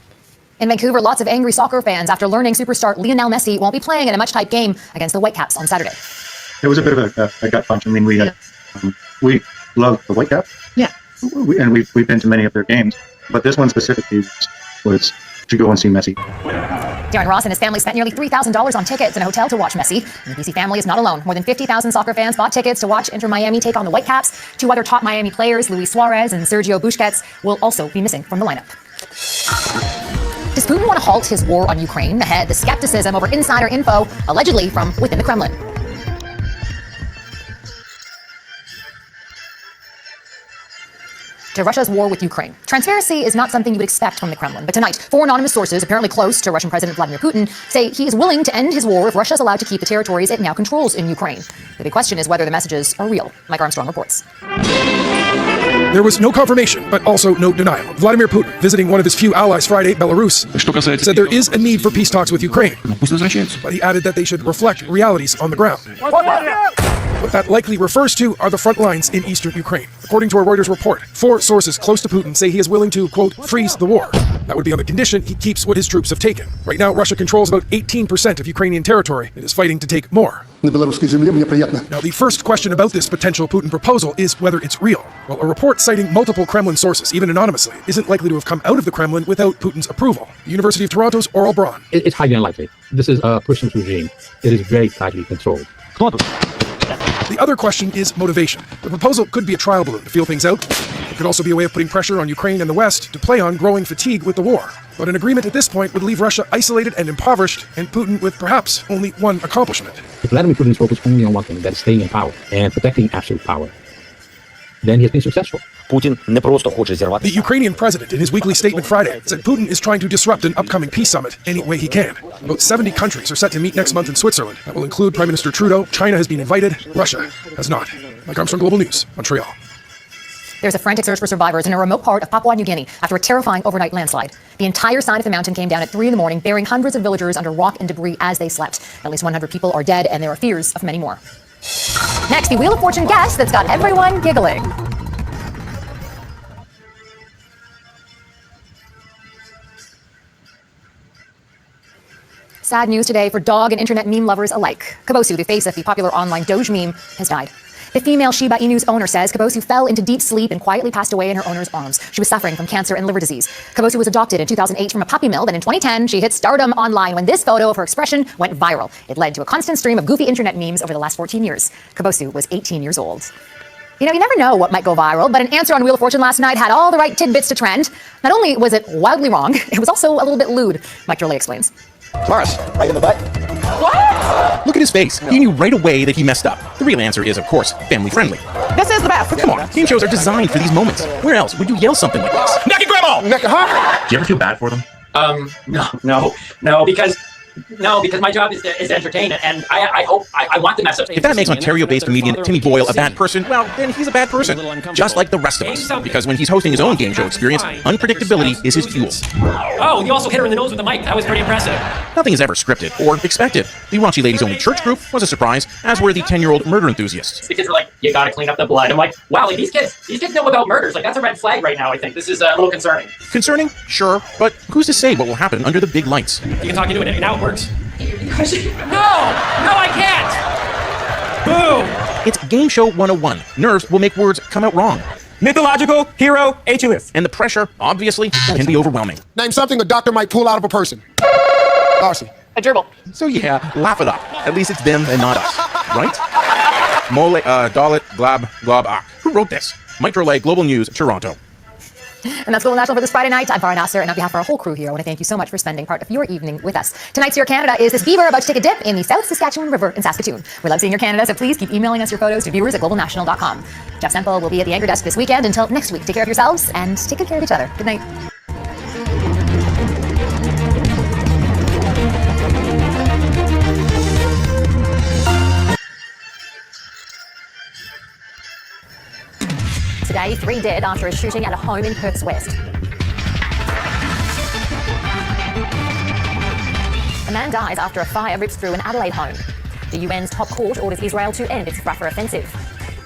In Vancouver, lots of angry soccer fans after learning superstar Lionel Messi won't be playing in a much-hyped game against the Whitecaps on Saturday. It was a bit of a gut punch. I mean, we love the Whitecaps. Yeah. We've been to many of their games, but this one specifically was to go and see Messi. Darren Ross and his family spent nearly $3,000 on tickets and a hotel to watch Messi. And the BC family is not alone. More than 50,000 soccer fans bought tickets to watch Inter Miami take on the Whitecaps. Two other top Miami players, Luis Suarez and Sergio Busquets, will also be missing from the lineup. Does Putin want to halt his war on Ukraine? Ahead, the skepticism over insider info, allegedly from within the Kremlin. To Russia's war with Ukraine. Transparency is not something you would expect from the Kremlin, but tonight, four anonymous sources, apparently close to Russian President Vladimir Putin, say he is willing to end his war if Russia is allowed to keep the territories it now controls in Ukraine. The big question is whether the messages are real. Mike Armstrong reports. There was no confirmation, but also no denial. Vladimir Putin, visiting one of his few allies Friday, Belarus, said there is a need for peace talks with Ukraine, but he added that they should reflect realities on the ground. What that likely refers to are the front lines in eastern Ukraine. According to a Reuters report, four sources close to Putin say he is willing to, quote, freeze the war. That would be on the condition he keeps what his troops have taken. Right now, Russia controls about 18% of Ukrainian territory and is fighting to take more. Now, the first question about this potential Putin proposal is whether it's real. Well, a report citing multiple Kremlin sources, even anonymously, isn't likely to have come out of the Kremlin without Putin's approval. The University of Toronto's Oral Braun. It's highly unlikely. This is a Putin's regime. It is very tightly controlled. The other question is motivation. The proposal could be a trial balloon to feel things out. It could also be a way of putting pressure on Ukraine and the West to play on growing fatigue with the war. But an agreement at this point would leave Russia isolated and impoverished, and Putin with perhaps only one accomplishment. If Vladimir Putin is focused only on one thing, that is staying in power and protecting absolute power, then he has been successful. The Ukrainian president, in his weekly statement Friday, said Putin is trying to disrupt an upcoming peace summit any way he can. About 70 countries are set to meet next month in Switzerland. That will include Prime Minister Trudeau. China has been invited. Russia has not. Mike Armstrong, Global News, Montreal. There's a frantic search for survivors in a remote part of Papua New Guinea after a terrifying overnight landslide. The entire side of the mountain came down at 3 in the morning, burying hundreds of villagers under rock and debris as they slept. At least 100 people are dead, and there are fears of many more. Next, the Wheel of Fortune guess that's got everyone giggling. Sad news today for dog and internet meme lovers alike. Kabosu, the face of the popular online Doge meme, has died. The female Shiba Inu's owner says Kabosu fell into deep sleep and quietly passed away in her owner's arms. She was suffering from cancer and liver disease. Kabosu was adopted in 2008 from a puppy mill, then in 2010 she hit stardom online when this photo of her expression went viral. It led to a constant stream of goofy internet memes over the last 14 years. Kabosu was 18 years old. You never know what might go viral, but an answer on Wheel of Fortune last night had all the right tidbits to trend. Not only was it wildly wrong, it was also a little bit lewd, Mike Turley explains. Morris, right in the butt. What? Look at his face. He knew right away that he messed up. The real answer is, of course, family friendly. This is the best. Come on, game shows are designed for these moments. Where else would you yell something like this? Neck and grandma! Neck, huh? Do you ever feel bad for them? No, because No, because my job is to entertain, and I hope I want the message. If that makes Ontario-based comedian Timmy Boyle a bad person, well, then he's a bad person, just like the rest of us. Because when he's hosting his own game show experience, unpredictability is his fuel. Oh, you also hit her in the nose with the mic. That was pretty impressive. Nothing is ever scripted or expected. The Raunchy Ladies Only Church group was a surprise, as were the 10-year-old murder enthusiasts. The kids were like, you gotta clean up the blood. I'm like, wow, like these kids know about murders. Like, that's a red flag right now, I think. This is a little concerning. Concerning? Sure, but who's to say what will happen under the big lights? You can talk into it, now it works. No, I can't! Boo! It's Game Show 101. Nerves will make words come out wrong. Mythological hero HLS. And the pressure, obviously, can be overwhelming. Name something a doctor might pull out of a person. Darcy. A gerbil. So yeah, laugh it up. At least it's them and not us, right? Mole, Dalit, Glab, Glob, Ak. Who wrote this? Mike Drolet, Global News, Toronto. And that's Global National for this Friday night. I'm Farah Nasser, and on behalf of our whole crew here, I want to thank you so much for spending part of your evening with us. Tonight's Your Canada is this beaver about to take a dip in the South Saskatchewan River in Saskatoon. We love seeing your Canada, so please keep emailing us your photos to viewers@globalnational.com. Jeff Semple will be at the anchor desk this weekend. Until next week, take care of yourselves and take good care of each other. Good night. Today, 3 dead after a shooting at a home in Perth's West. A man dies after a fire rips through an Adelaide home. The UN's top court orders Israel to end its Rafah offensive.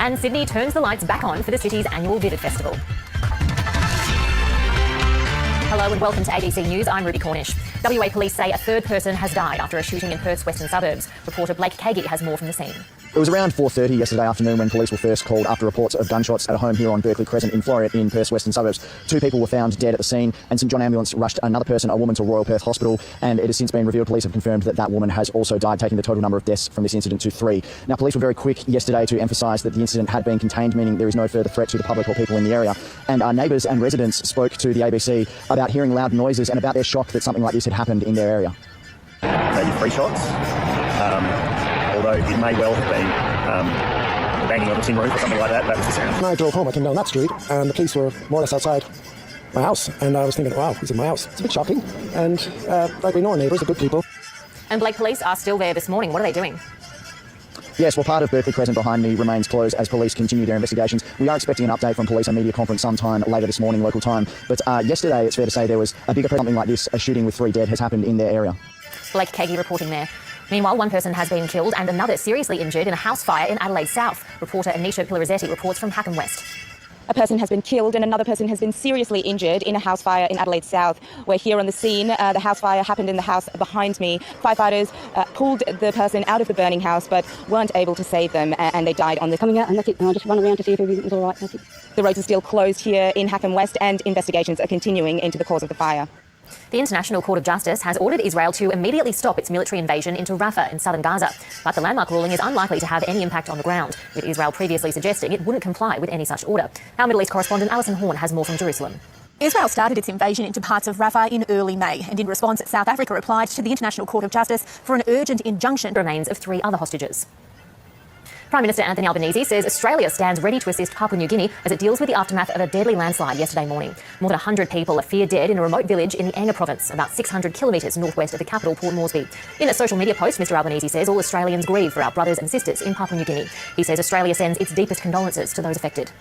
And Sydney turns the lights back on for the city's annual Vivid Festival. Hello and welcome to ABC News. I'm Ruby Cornish. WA police say a third person has died after a shooting in Perth's western suburbs. Reporter Blake Kagi has more from the scene. It was around 4:30 yesterday afternoon when police were first called after reports of gunshots at a home here on Berkeley Crescent in Floreat in Perth's western suburbs. 2 people were found dead at the scene, and St John Ambulance rushed another person, a woman, to Royal Perth Hospital, and it has since been revealed police have confirmed that that woman has also died, taking the total number of deaths from this incident to 3. Now, police were very quick yesterday to emphasise that the incident had been contained, meaning there is no further threat to the public or people in the area. And our neighbours and residents spoke to the ABC about hearing loud noises and about their shock that something like this had happened in their area. Maybe 3 shots, although it may well have been banging on the tin roof or something like that. That was the sound. When I drove home, I came down that street, and the police were more or less outside my house, and I was thinking, wow, he's in my house. It's a bit shocking, and like we know our neighbours, they're good people. And Blake police are still there this morning. What are they doing? Yes, well, part of Berkeley Crescent behind me remains closed as police continue their investigations. We are expecting an update from police, a media conference sometime later this morning, local time. But yesterday, it's fair to say there was a bigger something like this, a shooting with 3 dead has happened in their area. Blake Kagi reporting there. Meanwhile, 1 person has been killed and another seriously injured in a house fire in Adelaide South. Reporter Anisha Pilarizzetti reports from Hackham West. A person has been killed and another person has been seriously injured in a house fire in Adelaide South. We're here on the scene. The house fire happened in the house behind me. Firefighters pulled the person out of the burning house but weren't able to save them, and they died on the... Coming out, and that's it. And I'll just run around to see if everything was all right. That's it. The roads are still closed here in Hackham West, and investigations are continuing into the cause of the fire. The International Court of Justice has ordered Israel to immediately stop its military invasion into Rafah in southern Gaza. But the landmark ruling is unlikely to have any impact on the ground, with Israel previously suggesting it wouldn't comply with any such order. Our Middle East correspondent Alison Horn has more from Jerusalem. Israel started its invasion into parts of Rafah in early May, and in response, South Africa replied to the International Court of Justice for an urgent injunction. Remains of 3 other hostages. Prime Minister Anthony Albanese says Australia stands ready to assist Papua New Guinea as it deals with the aftermath of a deadly landslide yesterday morning. More than 100 people are feared dead in a remote village in the Anga province, about 600 kilometres northwest of the capital, Port Moresby. In a social media post, Mr Albanese says all Australians grieve for our brothers and sisters in Papua New Guinea. He says Australia sends its deepest condolences to those affected.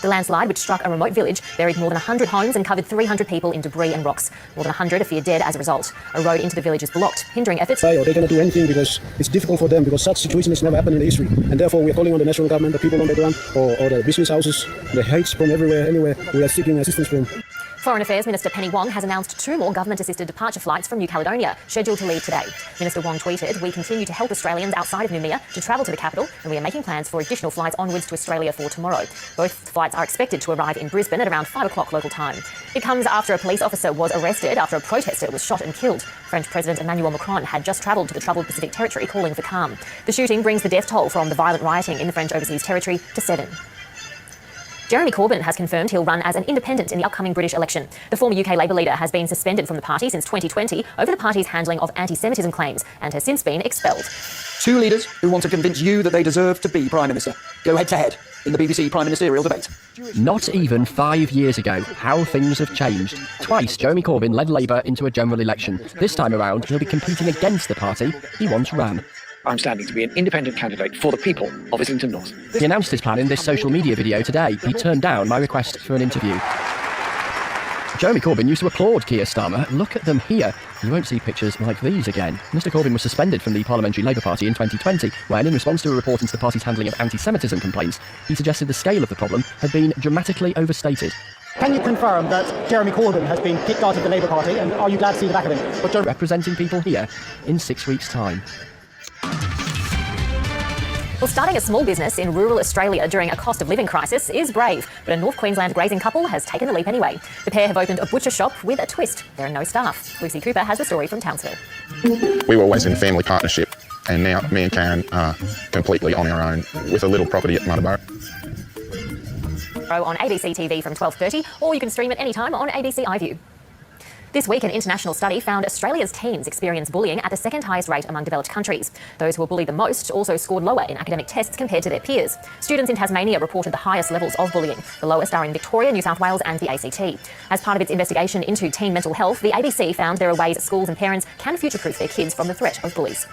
The landslide, which struck a remote village, buried more than 100 homes and covered 300 people in debris and rocks. More than 100 are feared dead as a result. A road into the village is blocked, hindering efforts. They cannot do anything because it's difficult for them, because such situations never happened in history. And therefore we are calling on the national government, the people on the ground, or the business houses, the heights from everywhere, anywhere. We are seeking assistance from. Foreign Affairs Minister Penny Wong has announced 2 more government-assisted departure flights from New Caledonia, scheduled to leave today. Minister Wong tweeted, "We continue to help Australians outside of Noumea to travel to the capital, and we are making plans for additional flights onwards to Australia for tomorrow." Both flights are expected to arrive in Brisbane at around 5 o'clock local time. It comes after a police officer was arrested after a protester was shot and killed. French President Emmanuel Macron had just travelled to the troubled Pacific territory calling for calm. The shooting brings the death toll from the violent rioting in the French overseas territory to 7. Jeremy Corbyn has confirmed he'll run as an independent in the upcoming British election. The former UK Labour leader has been suspended from the party since 2020 over the party's handling of anti-Semitism claims and has since been expelled. 2 leaders who want to convince you that they deserve to be Prime Minister. Go head to head. in the BBC prime ministerial debate. Not even 5 years ago, how things have changed. Twice, Jeremy Corbyn led Labour into a general election. This time around, he'll be competing against the party he once ran. I'm standing to be an independent candidate for the people of Islington North. He announced his plan in this social media video today. He turned down my request for an interview. Jeremy Corbyn used to applaud Keir Starmer. Look at them here. You won't see pictures like these again. Mr Corbyn was suspended from the Parliamentary Labour Party in 2020 when, in response to a report into the party's handling of anti-Semitism complaints, he suggested the scale of the problem had been dramatically overstated. Can you confirm that Jeremy Corbyn has been kicked out of the Labour Party, and are you glad to see the back of him? But representing people here in 6 weeks' time. Well, starting a small business in rural Australia during a cost of living crisis is brave, but a North Queensland grazing couple has taken the leap anyway. The pair have opened a butcher shop with a twist. There are no staff. Lucy Cooper has the story from Townsville. We were always in family partnership, and now me and Karen are completely on our own with a little property at Muddaborough. On ABC TV from 12:30, or you can stream it anytime on ABC iView. This week, an international study found Australia's teens experience bullying at the second highest rate among developed countries. Those who were bullied the most also scored lower in academic tests compared to their peers. Students in Tasmania reported the highest levels of bullying. The lowest are in Victoria, New South Wales and the ACT. As part of its investigation into teen mental health, the ABC found there are ways schools and parents can future-proof their kids from the threat of bullies.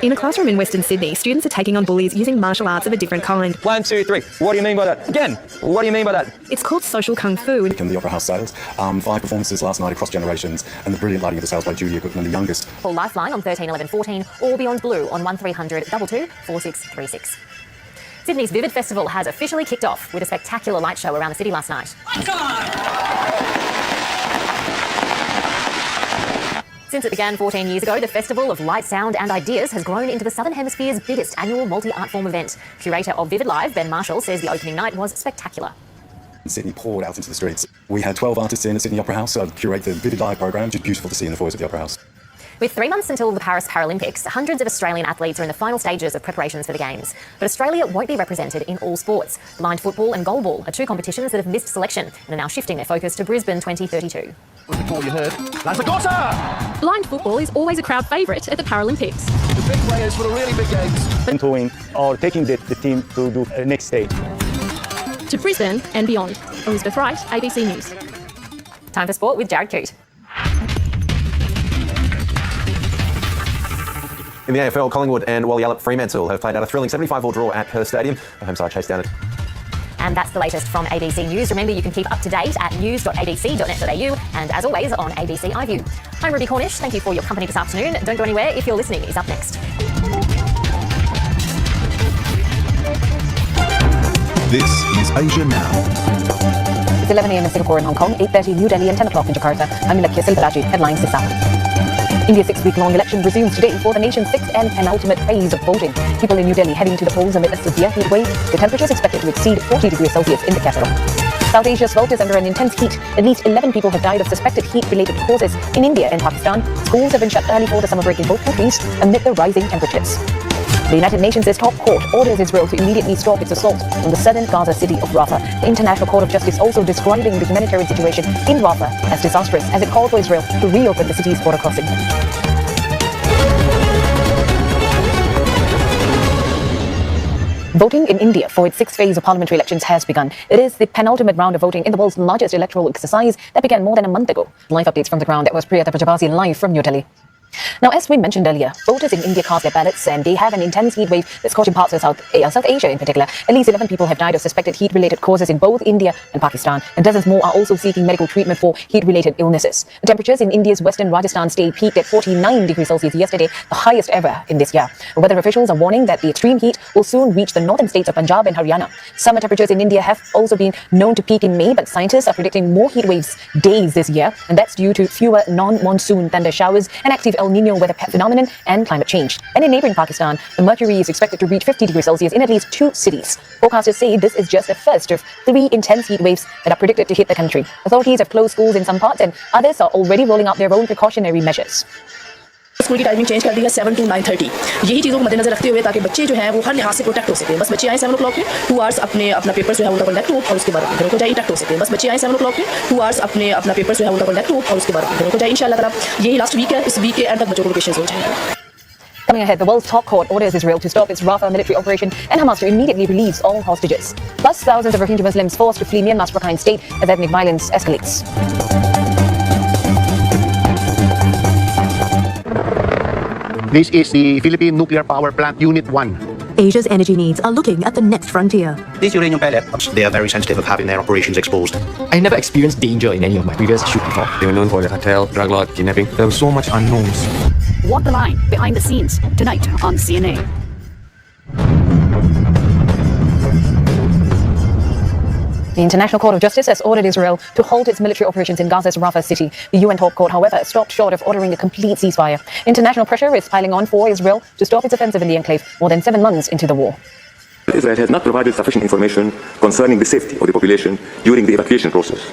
In a classroom in Western Sydney, students are taking on bullies using martial arts of a different kind. 1, 2, 3. What do you mean by that? Again, what do you mean by that? It's called social kung fu. In the Opera House sales, 5 performances last night across generations, and the brilliant lighting of the sales by Julia Goodman, the youngest. Call Lifeline on 13 11 14 or Beyond Blue on 1300 22 4636. Sydney's Vivid Festival has officially kicked off with a spectacular light show around the city last night. Since it began 14 years ago, the Festival of Light, Sound and Ideas has grown into the Southern Hemisphere's biggest annual multi-art form event. Curator of Vivid Live, Ben Marshall, says the opening night was spectacular. Sydney poured out into the streets. We had 12 artists in at Sydney Opera House to curate the Vivid Live programme, which is beautiful to see in the foyers of the Opera House. With 3 months until the Paris Paralympics, hundreds of Australian athletes are in the final stages of preparations for the Games. But Australia won't be represented in all sports. Blind football and goalball are 2 competitions that have missed selection and are now shifting their focus to Brisbane 2032. Before you heard, Lanzagotta! Blind football is always a crowd favourite at the Paralympics. The big players for the really big games. Mentoring or taking the team to do the next stage. To Brisbane and beyond. Elizabeth Wright, ABC News. Time for sport with Jared Coote. In the AFL, Collingwood and Wally Yallop Fremantle have played out a thrilling 75-all draw at Perth Stadium. The home side chased down it. And that's the latest from ABC News. Remember, you can keep up to date at news.abc.net.au and, as always, on ABC iView. I'm Ruby Cornish. Thank you for your company this afternoon. Don't go anywhere. If You're Listening is up next. This is Asia Now. It's 11 a.m. in Singapore and Hong Kong, 8:30 New Delhi and 10 o'clock in Jakarta. I'm Milakya Silveraji. Headlines this hour. India's 6-week-long election resumes today for the nation's 6th and penultimate phase of voting. People in New Delhi heading to the polls amid a severe heat wave. The temperature is expected to exceed 40 degrees Celsius in the capital. South Asia's vote is under an intense heat. At least 11 people have died of suspected heat-related causes in India and Pakistan. Schools have been shut early for the summer break in both countries amid the rising temperatures. The United Nations' top court orders Israel to immediately stop its assault on the southern Gaza city of Rafah. The International Court of Justice also describing the humanitarian situation in Rafah as disastrous as it called for Israel to reopen the city's border crossing. Voting in India for its 6th phase of parliamentary elections has begun. It is the penultimate round of voting in the world's largest electoral exercise that began more than a month ago. Live updates from the ground. That was Priyata Prajapasi live from New Delhi. Now, as we mentioned earlier, voters in India cast their ballots and they have an intense heat wave that's scorching parts of South Asia in particular. At least 11 people have died of suspected heat-related causes in both India and Pakistan, and dozens more are also seeking medical treatment for heat-related illnesses. The temperatures in India's western Rajasthan state peaked at 49 degrees Celsius yesterday, the highest ever in this year. Weather officials are warning that the extreme heat will soon reach the northern states of Punjab and Haryana. Summer temperatures in India have also been known to peak in May, but scientists are predicting more heat waves days this year, and that's due to fewer non-monsoon thunder showers and active El Nino weather phenomenon and climate change. And in neighboring Pakistan, the mercury is expected to reach 50 degrees Celsius in at least 2 cities. Forecasters say this is just the first of 3 intense heat waves that are predicted to hit the country. Authorities have closed schools in some parts and others are already rolling out their own precautionary measures. School की timing change कर दी है 7 to 9:30. यही चीज़ों को मद्देनजर रखते हुए ताकि बच्चे जो हैं वो हर लिहाज से प्रोटेक्ट हो सके. बस बच्चे आए 7 o'clock पे 2 hours अपना पेपर जो है उनका कंडक्ट हो और उसके बाद घरों को जाए इंटैक्ट हो सके. बस बच्चे आए 7 o'clock पे 2 hours अपना पेपर जो है उनका कंडक्ट हो और उसके बाद घरों को जाए. इंशाल्लाह अगर आप यही लास्ट वीक है, इस वीक के एंड तक बच्चों को लोकेशंस हो जाएंगे. Coming ahead, the world's top court orders Israel to stop its Rafah military operation and Hamas to immediately release all hostages. Plus, thousands of Rohingya Muslims forced to flee Myanmar's Rakhine state as ethnic violence escalates. This is the Philippine Nuclear Power Plant Unit 1. Asia's energy needs are looking at the next frontier. These uranium pellets, they are very sensitive of having their operations exposed. I never experienced danger in any of my previous shoot before. They were known for the cartel, drug lord, kidnapping. There was so much unknowns. Walk the line behind the scenes tonight on CNA. The International Court of Justice has ordered Israel to halt its military operations in Gaza's Rafah city. The UN top court, however, stopped short of ordering a complete ceasefire. International pressure is piling on for Israel to stop its offensive in the enclave more than 7 months into the war. Israel has not provided sufficient information concerning the safety of the population during the evacuation process,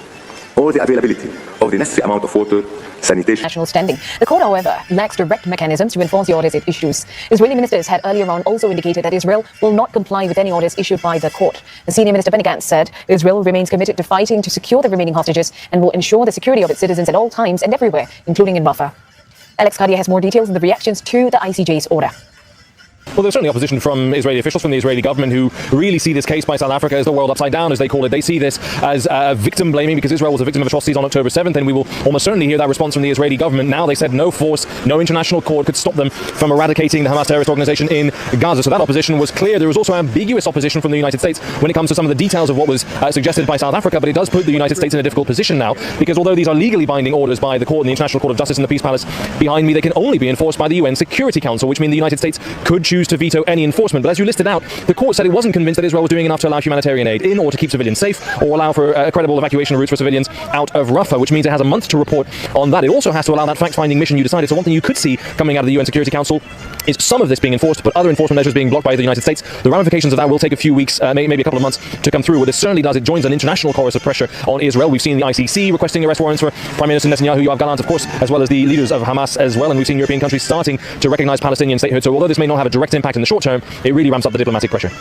or the availability of the necessary amount of water, sanitation. National standing. The court, however, lacks direct mechanisms to enforce the orders it issues. Israeli ministers had earlier on also indicated that Israel will not comply with any orders issued by the court. The senior minister Benny Gantz said Israel remains committed to fighting to secure the remaining hostages and will ensure the security of its citizens at all times and everywhere, including in Rafah. Alex Kadia has more details on the reactions to the ICJ's order. Well, there's certainly opposition from Israeli officials, from the Israeli government, who really see this case by South Africa as the world upside down, as they call it. They see this as victim blaming, because Israel was a victim of atrocities on October 7th, and we will almost certainly hear that response from the Israeli government. Now they said no force, no international court could stop them from eradicating the Hamas terrorist organization in Gaza. So that opposition was clear. There was also ambiguous opposition from the United States when it comes to some of the details of what was suggested by South Africa, but it does put the United States in a difficult position now, because although these are legally binding orders by the court and the International Court of Justice in the Peace Palace behind me, they can only be enforced by the UN Security Council, which means the United States could choose to veto any enforcement. But as you listed out, the court said it wasn't convinced that Israel was doing enough to allow humanitarian aid in or to keep civilians safe or allow for credible evacuation routes for civilians out of Rafah, which means it has a month to report on that. It also has to allow that fact-finding mission you decided. So one thing you could see coming out of the UN Security Council is some of this being enforced, but other enforcement measures being blocked by the United States. The ramifications of that will take a few weeks, maybe a couple of months to come through. What it certainly does, it joins an international chorus of pressure on Israel. We've seen the ICC requesting arrest warrants for Prime Minister Netanyahu, Yoav Gallant, of course, as well as the leaders of Hamas as well. And we've seen European countries starting to recognize Palestinian statehood. So although this may not have a direct impact in the short term, it really ramps up the diplomatic pressure.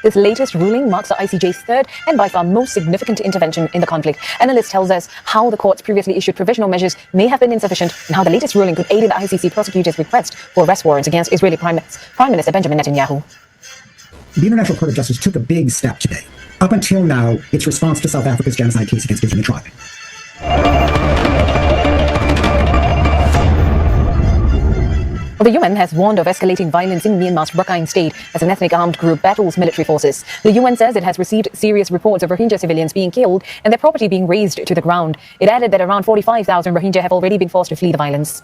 This latest ruling marks the ICJ's third and by far most significant intervention in the conflict. Analyst tells us how the court's previously issued provisional measures may have been insufficient and how the latest ruling could aid in the ICC prosecutor's request for arrest warrants against Israeli Prime Minister Benjamin Netanyahu. The International Court of Justice took a big step today. Up until now, its response to South Africa's genocide case against Israel tribe. Well, the UN has warned of escalating violence in Myanmar's Rakhine state as an ethnic armed group battles military forces. The UN says it has received serious reports of Rohingya civilians being killed and their property being razed to the ground. It added that around 45,000 Rohingya have already been forced to flee the violence.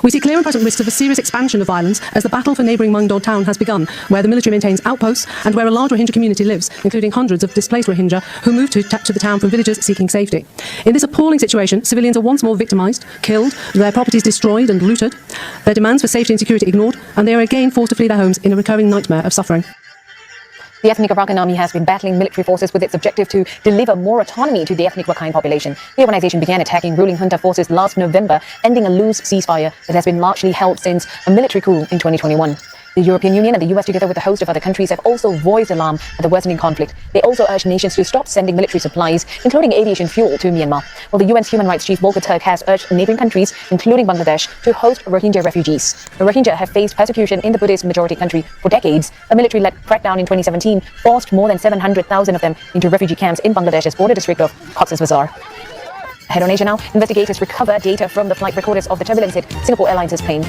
We see clear and present risks of a serious expansion of violence as the battle for neighbouring Mungdod town has begun, where the military maintains outposts and where a large Rohingya community lives, including hundreds of displaced Rohingya who moved to the town from villages seeking safety. In this appalling situation, civilians are once more victimised, killed, their properties destroyed and looted, their demands for safety and security ignored, and they are again forced to flee their homes in a recurring nightmare of suffering. The ethnic Rakhine army has been battling military forces with its objective to deliver more autonomy to the ethnic Rakhine population. The organization began attacking ruling junta forces last November, ending a loose ceasefire that has been largely held since a military coup in 2021. The European Union and the US, together with a host of other countries, have also voiced alarm at the worsening conflict. They also urge nations to stop sending military supplies, including aviation fuel, to Myanmar. While the UN's human rights chief Volker Turk has urged neighboring countries, including Bangladesh, to host Rohingya refugees. The Rohingya have faced persecution in the Buddhist majority country for decades. A military-led crackdown in 2017 forced more than 700,000 of them into refugee camps in Bangladesh's border district of Cox's Bazar. Ahead on Asia Now, investigators recover data from the flight recorders of the turbulence hit Singapore Airlines' plane.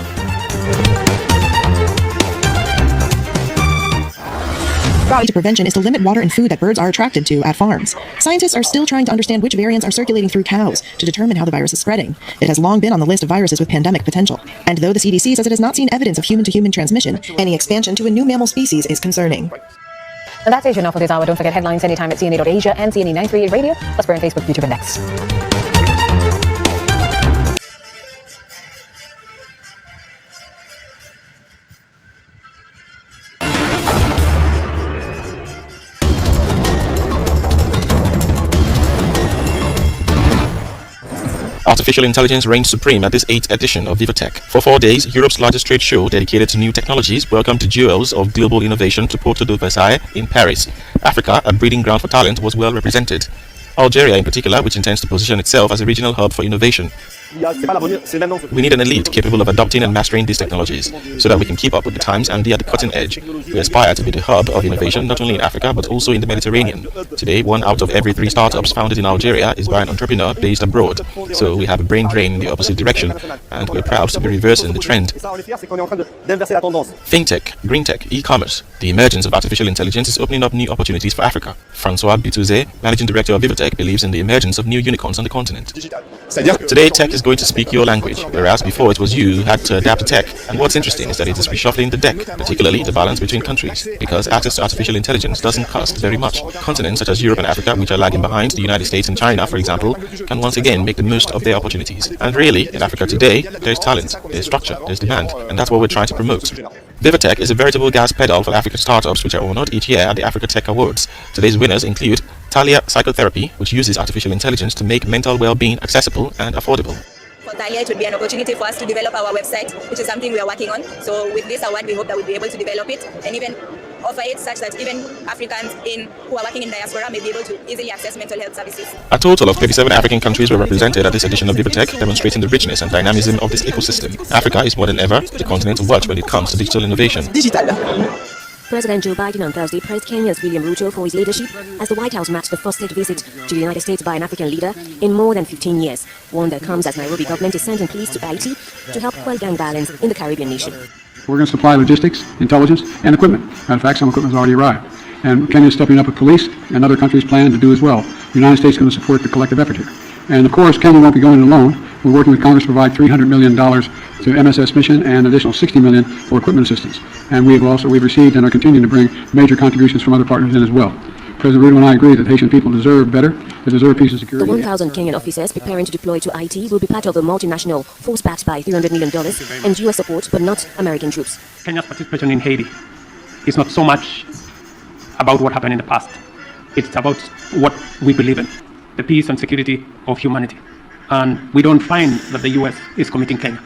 To prevention is to limit water and food that birds are attracted to at farms. Scientists are still trying to understand which variants are circulating through cows to determine how the virus is spreading. It has long been on the list of viruses with pandemic potential. And though the CDC says it has not seen evidence of human-to-human transmission, any expansion to a new mammal species is concerning. And that's Asia Now for this hour. Don't forget headlines anytime at CNA.Asia and CNA 938 Radio, plus we're on Facebook, YouTube, and X. Artificial intelligence reigned supreme at this 8th edition of VivaTech. For 4 days, Europe's largest trade show dedicated to new technologies welcomed jewels of global innovation to Porte de Versailles in Paris. Africa, a breeding ground for talent, was well represented. Algeria in particular, which intends to position itself as a regional hub for innovation. We need an elite capable of adopting and mastering these technologies so that we can keep up with the times and be at the cutting edge. We aspire to be the hub of innovation not only in Africa but also in the Mediterranean. Today, 1 out of every 3 startups founded in Algeria is by an entrepreneur based abroad. So we have a brain drain in the opposite direction, and we're proud to be reversing the trend. Fintech, green tech, e-commerce. The emergence of artificial intelligence is opening up new opportunities for Africa. Francois Bitouzé, managing director of Vivatech, believes in the emergence of new unicorns on the continent. Today, tech is going to speak your language, whereas before it was you who had to adapt to tech. And what's interesting is that it is reshuffling the deck, particularly the balance between countries, because access to artificial intelligence doesn't cost very much. Continents such as Europe and Africa, which are lagging behind the United States and China, for example, can once again make the most of their opportunities. And really, in Africa today, there's talent, there's structure, there's demand, and that's what we're trying to promote. Vivatech is a veritable gas pedal for African startups which are honored each year at the Africa Tech Awards. Today's winners include Thalia Psychotherapy, which uses artificial intelligence to make mental well-being accessible and affordable. For Thalia, it would be an opportunity for us to develop our website, which is something we are working on. So with this award, we hope that we'll be able to develop it and even offer it such that even Africans who are working in diaspora may be able to easily access mental health services. A total of 37 African countries were represented at this edition of Vivatech, demonstrating the richness and dynamism of this ecosystem. Africa is more than ever the continent to watch when it comes to digital innovation. President Joe Biden on Thursday praised Kenya's William Ruto for his leadership as the White House marked the first state visit to the United States by an African leader in more than 15 years, one that comes as Nairobi government is sending police to Haiti to help quell gang violence in the Caribbean nation. We're going to supply logistics, intelligence, and equipment. Matter of fact, some equipment has already arrived. And Kenya is stepping up with police, and other countries plan to do as well. The United States is going to support the collective effort here. And of course, Kenya won't be going alone. We're working with Congress to provide $300 million to MSS mission and additional $60 million for equipment assistance. And we've received and are continuing to bring major contributions from other partners in as well. President Ruto and I agree that Haitian people deserve better. They deserve peace and security. The 1,000 Kenyan officers preparing to deploy to Haiti will be part of a multinational force backed by $300 million and U.S. support, but not American troops. Kenya's participation in Haiti is not so much about what happened in the past. It's about what we believe in, the peace and security of humanity. And we don't find that the U.S. is committing Kenya,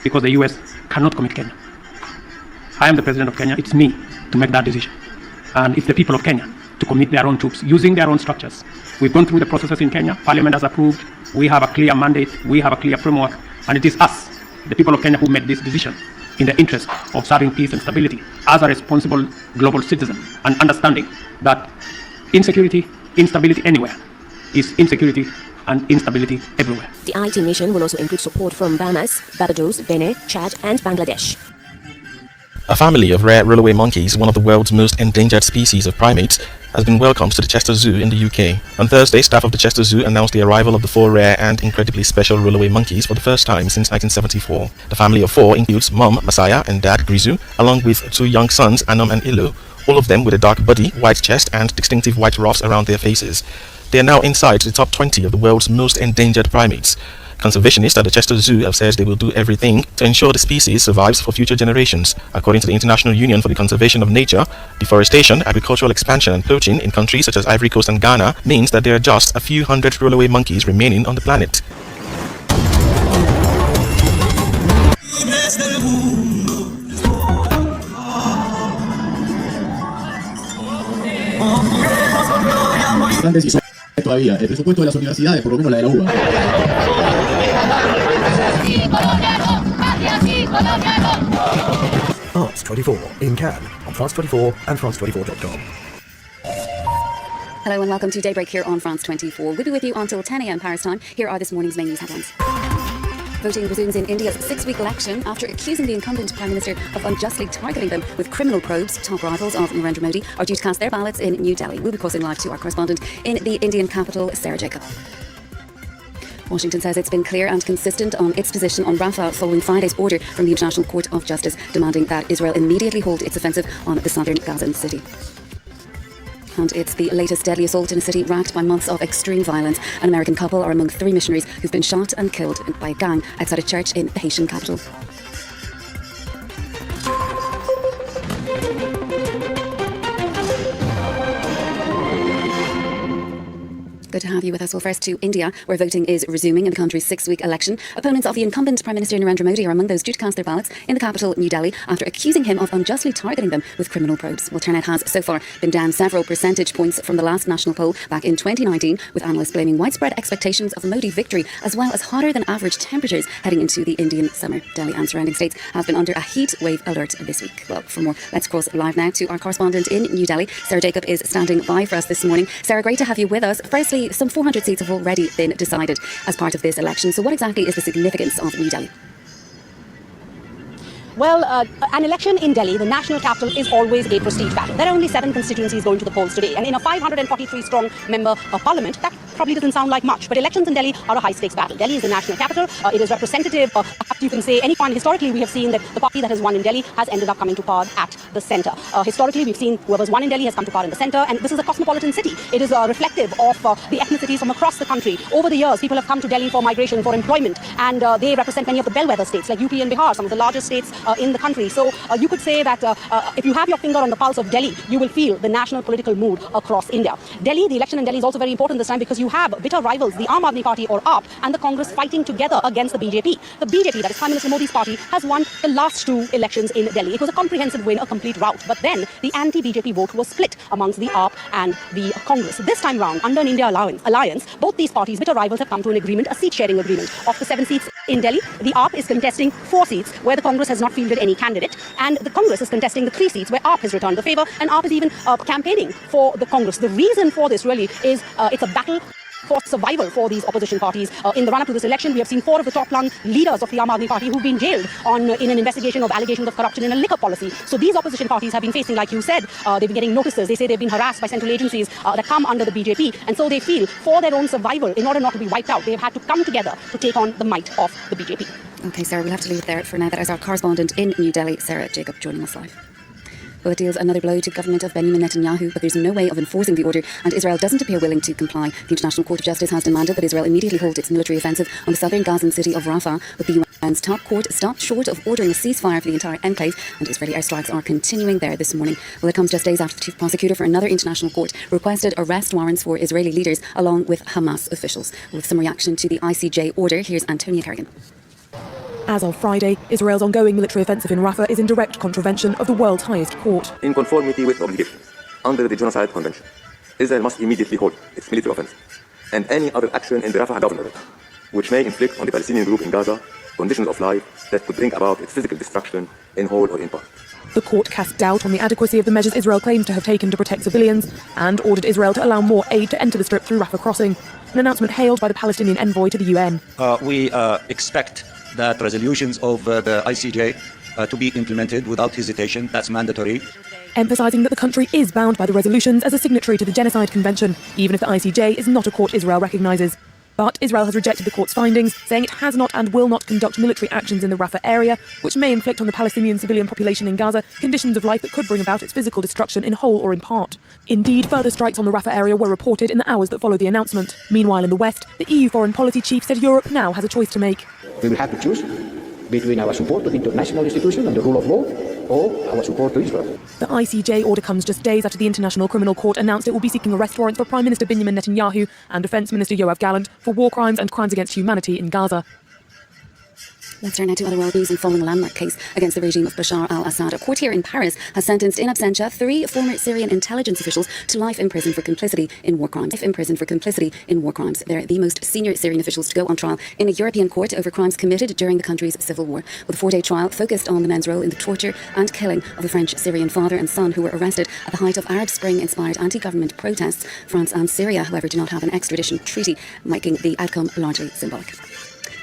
because the U.S. cannot commit Kenya. I am the president of Kenya. It's me to make that decision. And it's the people of Kenya to commit their own troops using their own structures. We've gone through the processes in Kenya. Parliament has approved. We have a clear mandate. We have a clear framework. And it is us, the people of Kenya, who made this decision in the interest of serving peace and stability as a responsible global citizen, and understanding that insecurity, instability anywhere is insecurity and instability everywhere. The IT mission will also include support from Bahamas, Barbados, Benin, Chad, and Bangladesh. A family of rare rollaway monkeys, one of the world's most endangered species of primates, has been welcomed to the Chester Zoo in the UK. On Thursday, staff of the Chester Zoo announced the arrival of the 4 rare and incredibly special rollaway monkeys for the first time since 1974. The family of 4 includes Mom, Masaya, and Dad, Grizu, along with 2 young sons, Anom and Ilo, all of them with a dark body, white chest, and distinctive white ruffs around their faces. They are now inside the top 20 of the world's most endangered primates. Conservationists at the Chester Zoo have said they will do everything to ensure the species survives for future generations. According to the International Union for the Conservation of Nature, deforestation, agricultural expansion, and poaching in countries such as Ivory Coast and Ghana means that there are just a few hundred rollaway monkeys remaining on the planet. Todavía el presupuesto de las universidades, por lo menos la de la UBA. Arts 24 in Cannes on France 24 and France24.com. Hello and welcome to Daybreak here on France 24. We'll be with you until 10 a.m. Paris time. Here are this morning's main news headlines. Voting resumes in India's 6-week election after accusing the incumbent Prime Minister of unjustly targeting them with criminal probes. Top rivals of Narendra Modi are due to cast their ballots in New Delhi. We'll be crossing live to our correspondent in the Indian capital, Sarah Jacob. Washington says it's been clear and consistent on its position on Rafah following Friday's order from the International Court of Justice demanding that Israel immediately halt its offensive on the southern Gazan city. And it's the latest deadly assault in a city racked by months of extreme violence. An American couple are among 3 missionaries who've been shot and killed by a gang outside a church in the Haitian capital. good to have you with us. Well, first to India, where voting is resuming in the country's 6-week election. Opponents of the incumbent Prime Minister Narendra Modi are among those due to cast their ballots in the capital, New Delhi, after accusing him of unjustly targeting them with criminal probes. Well, turnout has so far been down several percentage points from the last national poll back in 2019, with analysts blaming widespread expectations of a Modi victory, as well as hotter than average temperatures heading into the Indian summer. Delhi and surrounding states have been under a heat wave alert this week. Well, for more, let's cross live now to our correspondent in New Delhi. Sarah Jacob is standing by for us this morning. Sarah, great to have you with us. Firstly, some 400 seats have already been decided as part of this election. So what exactly is the significance of New Delhi? Well, an election in Delhi, the national capital, is always a prestige battle. There are only 7 constituencies going to the polls today. And in a 543-strong member of parliament, that probably doesn't sound like much. But elections in Delhi are a high-stakes battle. Delhi is the national capital. It is representative of, you can say, any point. Historically, we have seen that the party that has won in Delhi has ended up coming to power at the centre. Historically, we've seen whoever's won in Delhi has come to power in the centre. And this is a cosmopolitan city. It is reflective of the ethnicities from across the country. Over the years, people have come to Delhi for migration, for employment. And they represent many of the bellwether states, like UP and Bihar, some of the largest states in the country. So you could say that if you have your finger on the pulse of Delhi, you will feel the national political mood across India. Delhi, the election in Delhi is also very important this time because you have bitter rivals, the Aam Aadmi Party or AAP, and the Congress fighting together against the BJP. The BJP, that is Prime Minister Modi's party, has won the last 2 elections in Delhi. It was a comprehensive win, a complete rout. But then the anti-BJP vote was split amongst the AAP and the Congress. This time round, under an India alliance, both these parties, bitter rivals, have come to an agreement, a seat-sharing agreement. Of the 7 seats in Delhi, the AAP is contesting 4 seats where the Congress has not fielded any candidate, and the Congress is contesting the 3 seats where AAP has returned the favour, and AAP is even campaigning for the Congress. The reason for this really is it's a battle for survival for these opposition parties. In the run-up to this election, we have seen 4 of the top-rung leaders of the Aam Aadmi Party who've been jailed in an investigation of allegations of corruption in a liquor policy. So these opposition parties have been facing, like you said, they've been getting notices. They say they've been harassed by central agencies that come under the BJP. And so they feel for their own survival, in order not to be wiped out, they've had to come together to take on the might of the BJP. Okay, Sarah, we'll have to leave it there for now. That is our correspondent in New Delhi, Sarah Jacob, joining us live. Well, it deals another blow to the government of Benjamin Netanyahu, but there's no way of enforcing the order, and Israel doesn't appear willing to comply. The International Court of Justice has demanded that Israel immediately halt its military offensive on the southern Gazan city of Rafah, but the UN's top court stopped short of ordering a ceasefire for the entire enclave, and Israeli airstrikes are continuing there this morning. Well, it comes just days after the chief prosecutor for another international court requested arrest warrants for Israeli leaders along with Hamas officials. With some reaction to the ICJ order, here's Antonia Kerrigan. As of Friday, Israel's ongoing military offensive in Rafah is in direct contravention of the world's highest court. In conformity with obligations under the Genocide Convention, Israel must immediately halt its military offensive and any other action in the Rafah government which may inflict on the Palestinian group in Gaza conditions of life that could bring about its physical destruction in whole or in part. The court cast doubt on the adequacy of the measures Israel claims to have taken to protect civilians and ordered Israel to allow more aid to enter the strip through Rafah crossing, an announcement hailed by the Palestinian envoy to the UN. We expect that resolutions of the ICJ to be implemented without hesitation. That's mandatory. Emphasising that the country is bound by the resolutions as a signatory to the Genocide Convention, even if the ICJ is not a court Israel recognises. But Israel has rejected the court's findings, saying it has not and will not conduct military actions in the Rafah area, which may inflict on the Palestinian civilian population in Gaza conditions of life that could bring about its physical destruction in whole or in part. Indeed, further strikes on the Rafah area were reported in the hours that followed the announcement. Meanwhile, in the West, the EU foreign policy chief said Europe now has a choice to make. We will have to choose between our support to the international institutions and the rule of law, or our support to Israel. The ICJ order comes just days after the International Criminal Court announced it will be seeking arrest warrants for Prime Minister Benjamin Netanyahu and Defence Minister Yoav Gallant for war crimes and crimes against humanity in Gaza. Let's turn now to other world news. And following a landmark case against the regime of Bashar al-Assad, a court here in Paris has sentenced in absentia 3 former Syrian intelligence officials to life in prison for complicity in war crimes. They're the most senior Syrian officials to go on trial in a European court over crimes committed during the country's civil war. Well, the 4-day trial focused on the men's role in the torture and killing of a French Syrian father and son who were arrested at the height of Arab Spring-inspired anti-government protests. France and Syria, however, do not have an extradition treaty, making the outcome largely symbolic.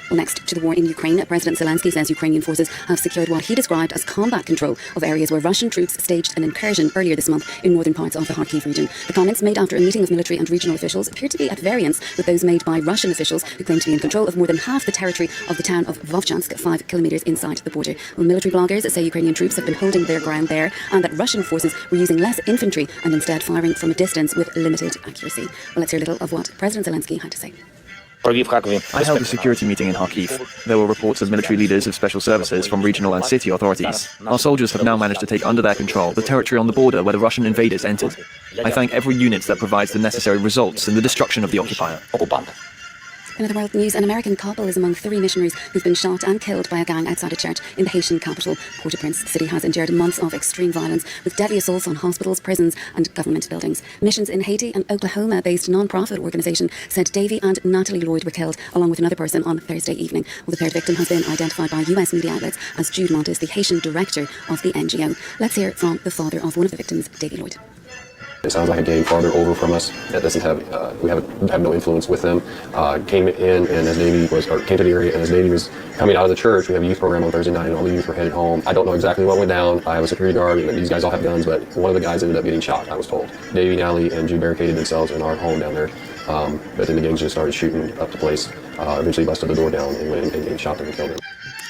Well, next to the war in Ukraine, President Zelensky says Ukrainian forces have secured what he described as combat control of areas where Russian troops staged an incursion earlier this month in northern parts of the Kharkiv region. The comments made after a meeting of military and regional officials appear to be at variance with those made by Russian officials who claim to be in control of more than half the territory of the town of Vovchansk, 5 kilometres inside the border. Well, military bloggers say Ukrainian troops have been holding their ground there and that Russian forces were using less infantry and instead firing from a distance with limited accuracy. Well, let's hear a little of what President Zelensky had to say. I held a security meeting in Kharkiv. There were reports of military leaders of special services from regional and city authorities. Our soldiers have now managed to take under their control the territory on the border where the Russian invaders entered. I thank every unit that provides the necessary results in the destruction of the occupier. In other world news, an American couple is among 3 missionaries who've been shot and killed by a gang outside a church in the Haitian capital. Port-au-Prince. The city has endured months of extreme violence with deadly assaults on hospitals, prisons and government buildings. Missions in Haiti, an Oklahoma-based non-profit organisation, said Davy and Natalie Lloyd were killed along with another person on Thursday evening. Well, the third victim has been identified by US media outlets as Jude Montes, the Haitian director of the NGO. Let's hear from the father of one of the victims, Davy Lloyd. It sounds like a game farther over from us that doesn't have, we have no influence with them. Came in and his Navy came to the area and his Navy was coming out of the church. We have a youth program on Thursday night and all the youth were headed home. I don't know exactly what went down. I have a security guard and these guys all have guns, but one of the guys ended up getting shot, I was told. Davey, Natalie, and Jude barricaded themselves in our home down there. But then the gangs just started shooting up the place, eventually busted the door down and went and shot them and killed them.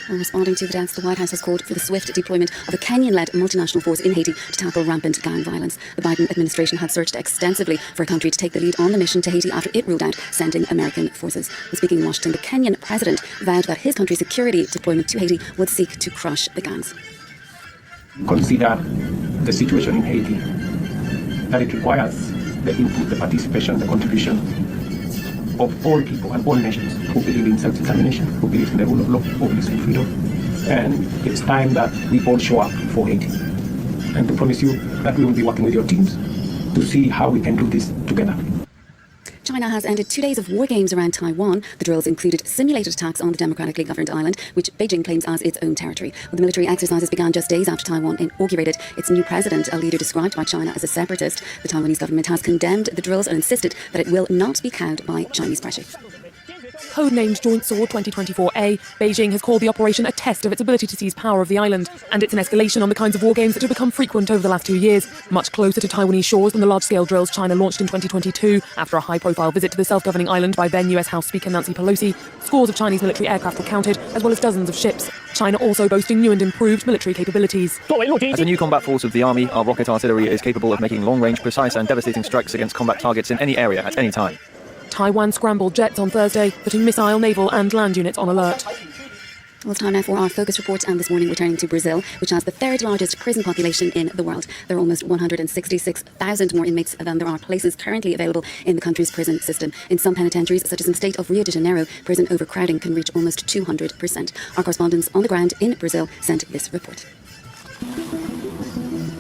Well, responding to the deaths, the White House has called for the swift deployment of a Kenyan-led multinational force in Haiti to tackle rampant gang violence. The Biden administration had searched extensively for a country to take the lead on the mission to Haiti after it ruled out sending American forces. Well, speaking in Washington, the Kenyan president vowed that his country's security deployment to Haiti would seek to crush the gangs. Consider the situation in Haiti, that it requires the input, the participation, the contribution of all people and all nations who believe in self-determination, who believe in the rule of law, who believe in freedom. And it's time that we all show up for Haiti. And to promise you that we will be working with your teams to see how we can do this together. China has ended 2 days of war games around Taiwan. The drills included simulated attacks on the democratically governed island, which Beijing claims as its own territory. Well, the military exercises began just days after Taiwan inaugurated its new president, a leader described by China as a separatist. The Taiwanese government has condemned the drills and insisted that it will not be cowed by Chinese pressure. Codenamed Joint Sword 2024A, Beijing has called the operation a test of its ability to seize power of the island, and it's an escalation on the kinds of war games that have become frequent over the last 2 years, much closer to Taiwanese shores than the large-scale drills China launched in 2022 after a high-profile visit to the self-governing island by then US House Speaker Nancy Pelosi. Scores of Chinese military aircraft were counted, as well as dozens of ships. China also boasting new and improved military capabilities. As a new combat force of the Army, our rocket artillery is capable of making long-range, precise and devastating strikes against combat targets in any area at any time. Taiwan scrambled jets on Thursday, putting missile, naval and land units on alert. Well, it's time now for our focus report, and this morning we're turning to Brazil, which has the 3rd largest prison population in the world. There are almost 166,000 more inmates than there are places currently available in the country's prison system. In some penitentiaries, such as in the state of Rio de Janeiro, prison overcrowding can reach almost 200%. Our correspondents on the ground in Brazil sent this report.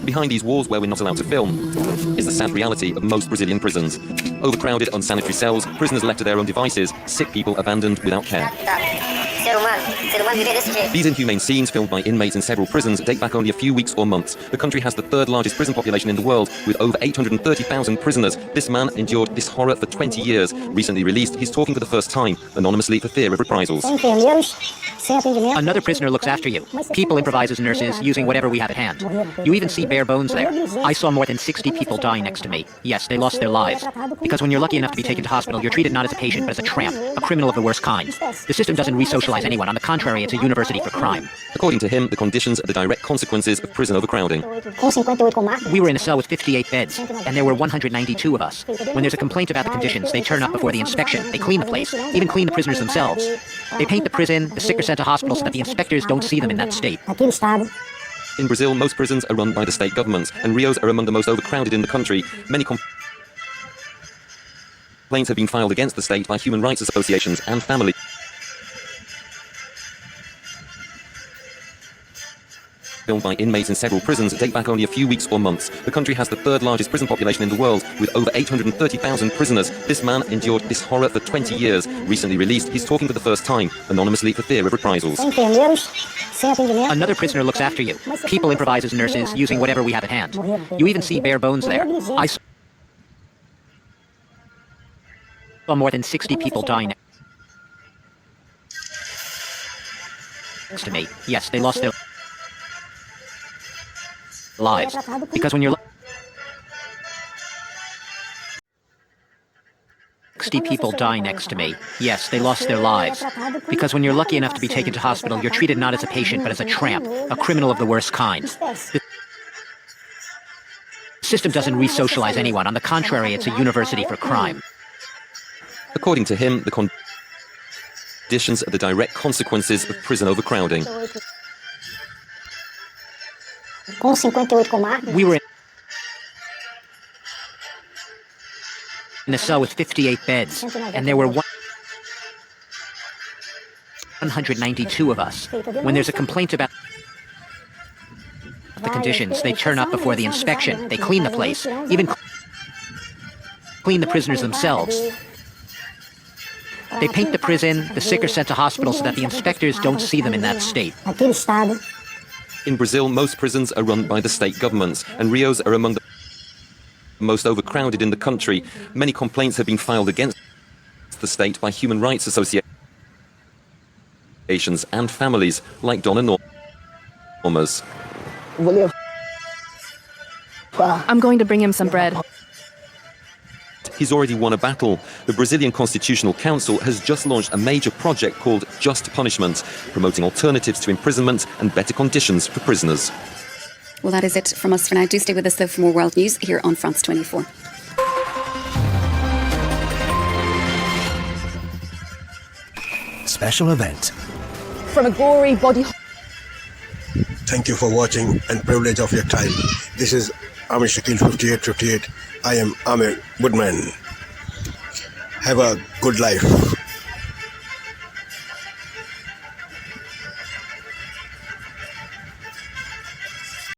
Behind these walls where we're not allowed to film is the sad reality of most Brazilian prisons. Overcrowded, unsanitary cells, prisoners left to their own devices, sick people abandoned without care. These inhumane scenes, filmed by inmates in several prisons, date back only a few weeks or months. The country has the 3rd largest prison population in the world, with over 830,000 prisoners. This man endured this horror for 20 years. Recently released, he's talking for the first time, anonymously for fear of reprisals. Another prisoner looks after you. People improvise as nurses, using whatever we have at hand. You even see bare bones there. I saw more than 60 people die next to me. Yes, they lost their lives. Because when you're lucky enough to be taken to hospital, you're treated not as a patient, but as a tramp, a criminal of the worst kind. The system doesn't re-socialize anyone. On the contrary, it's a university for crime. According to him, the conditions are the direct consequences of prison overcrowding. We were in a cell with 58 beds, and there were 192 of us. When there's a complaint about the conditions, they turn up before the inspection. They clean the place, even clean the prisoners themselves. They paint the prison, the sick are sent to hospitals so that the inspectors don't see them in that state. In Brazil, most prisons are run by the state governments, and Rios are among the most overcrowded in the country. Many complaints have been filed against the state by human rights associations and families. Filmed by inmates in several prisons date back only a few weeks or months. The country has the 3rd largest prison population in the world, with over 830,000 prisoners. This man endured this horror for 20 years. Recently released, he's talking for the first time, anonymously for fear of reprisals. Another prisoner looks after you. People improvise as nurses, using whatever we have at hand. You even see bare bones there. I saw more than 60 people die next to me. Yes, they lost their lives. Because when you're 60 people die next to me. Yes, they lost their lives. Because when you're lucky enough to be taken to hospital, you're treated not as a patient, but as a tramp, a criminal of the worst kind. The system doesn't re-socialize anyone. On the contrary, it's a university for crime. According to him, the conditions are the direct consequences of prison overcrowding. We were in a cell with 58 beds, and there were 192 of us. When there's a complaint about the conditions, they turn up before the inspection. They clean the place, even clean the prisoners themselves. They paint the prison, the sick are sent to hospital so that the inspectors don't see them in that state. In Brazil, most prisons are run by the state governments, and Rios are among the most overcrowded in the country. Many complaints have been filed against the state by human rights associations and families like Donna Norma's. I'm going to bring him some bread. He's already won a battle. The Brazilian Constitutional Council has just launched a major project called Just Punishment, promoting alternatives to imprisonment and better conditions for prisoners. Well, that is it from us for now. Do stay with us, though, for more world news here on France 24. Special event. From a gory body... Thank you for watching and privilege of your time. This is Amir Shakil 5858. I am Amir Woodman. Have a good life.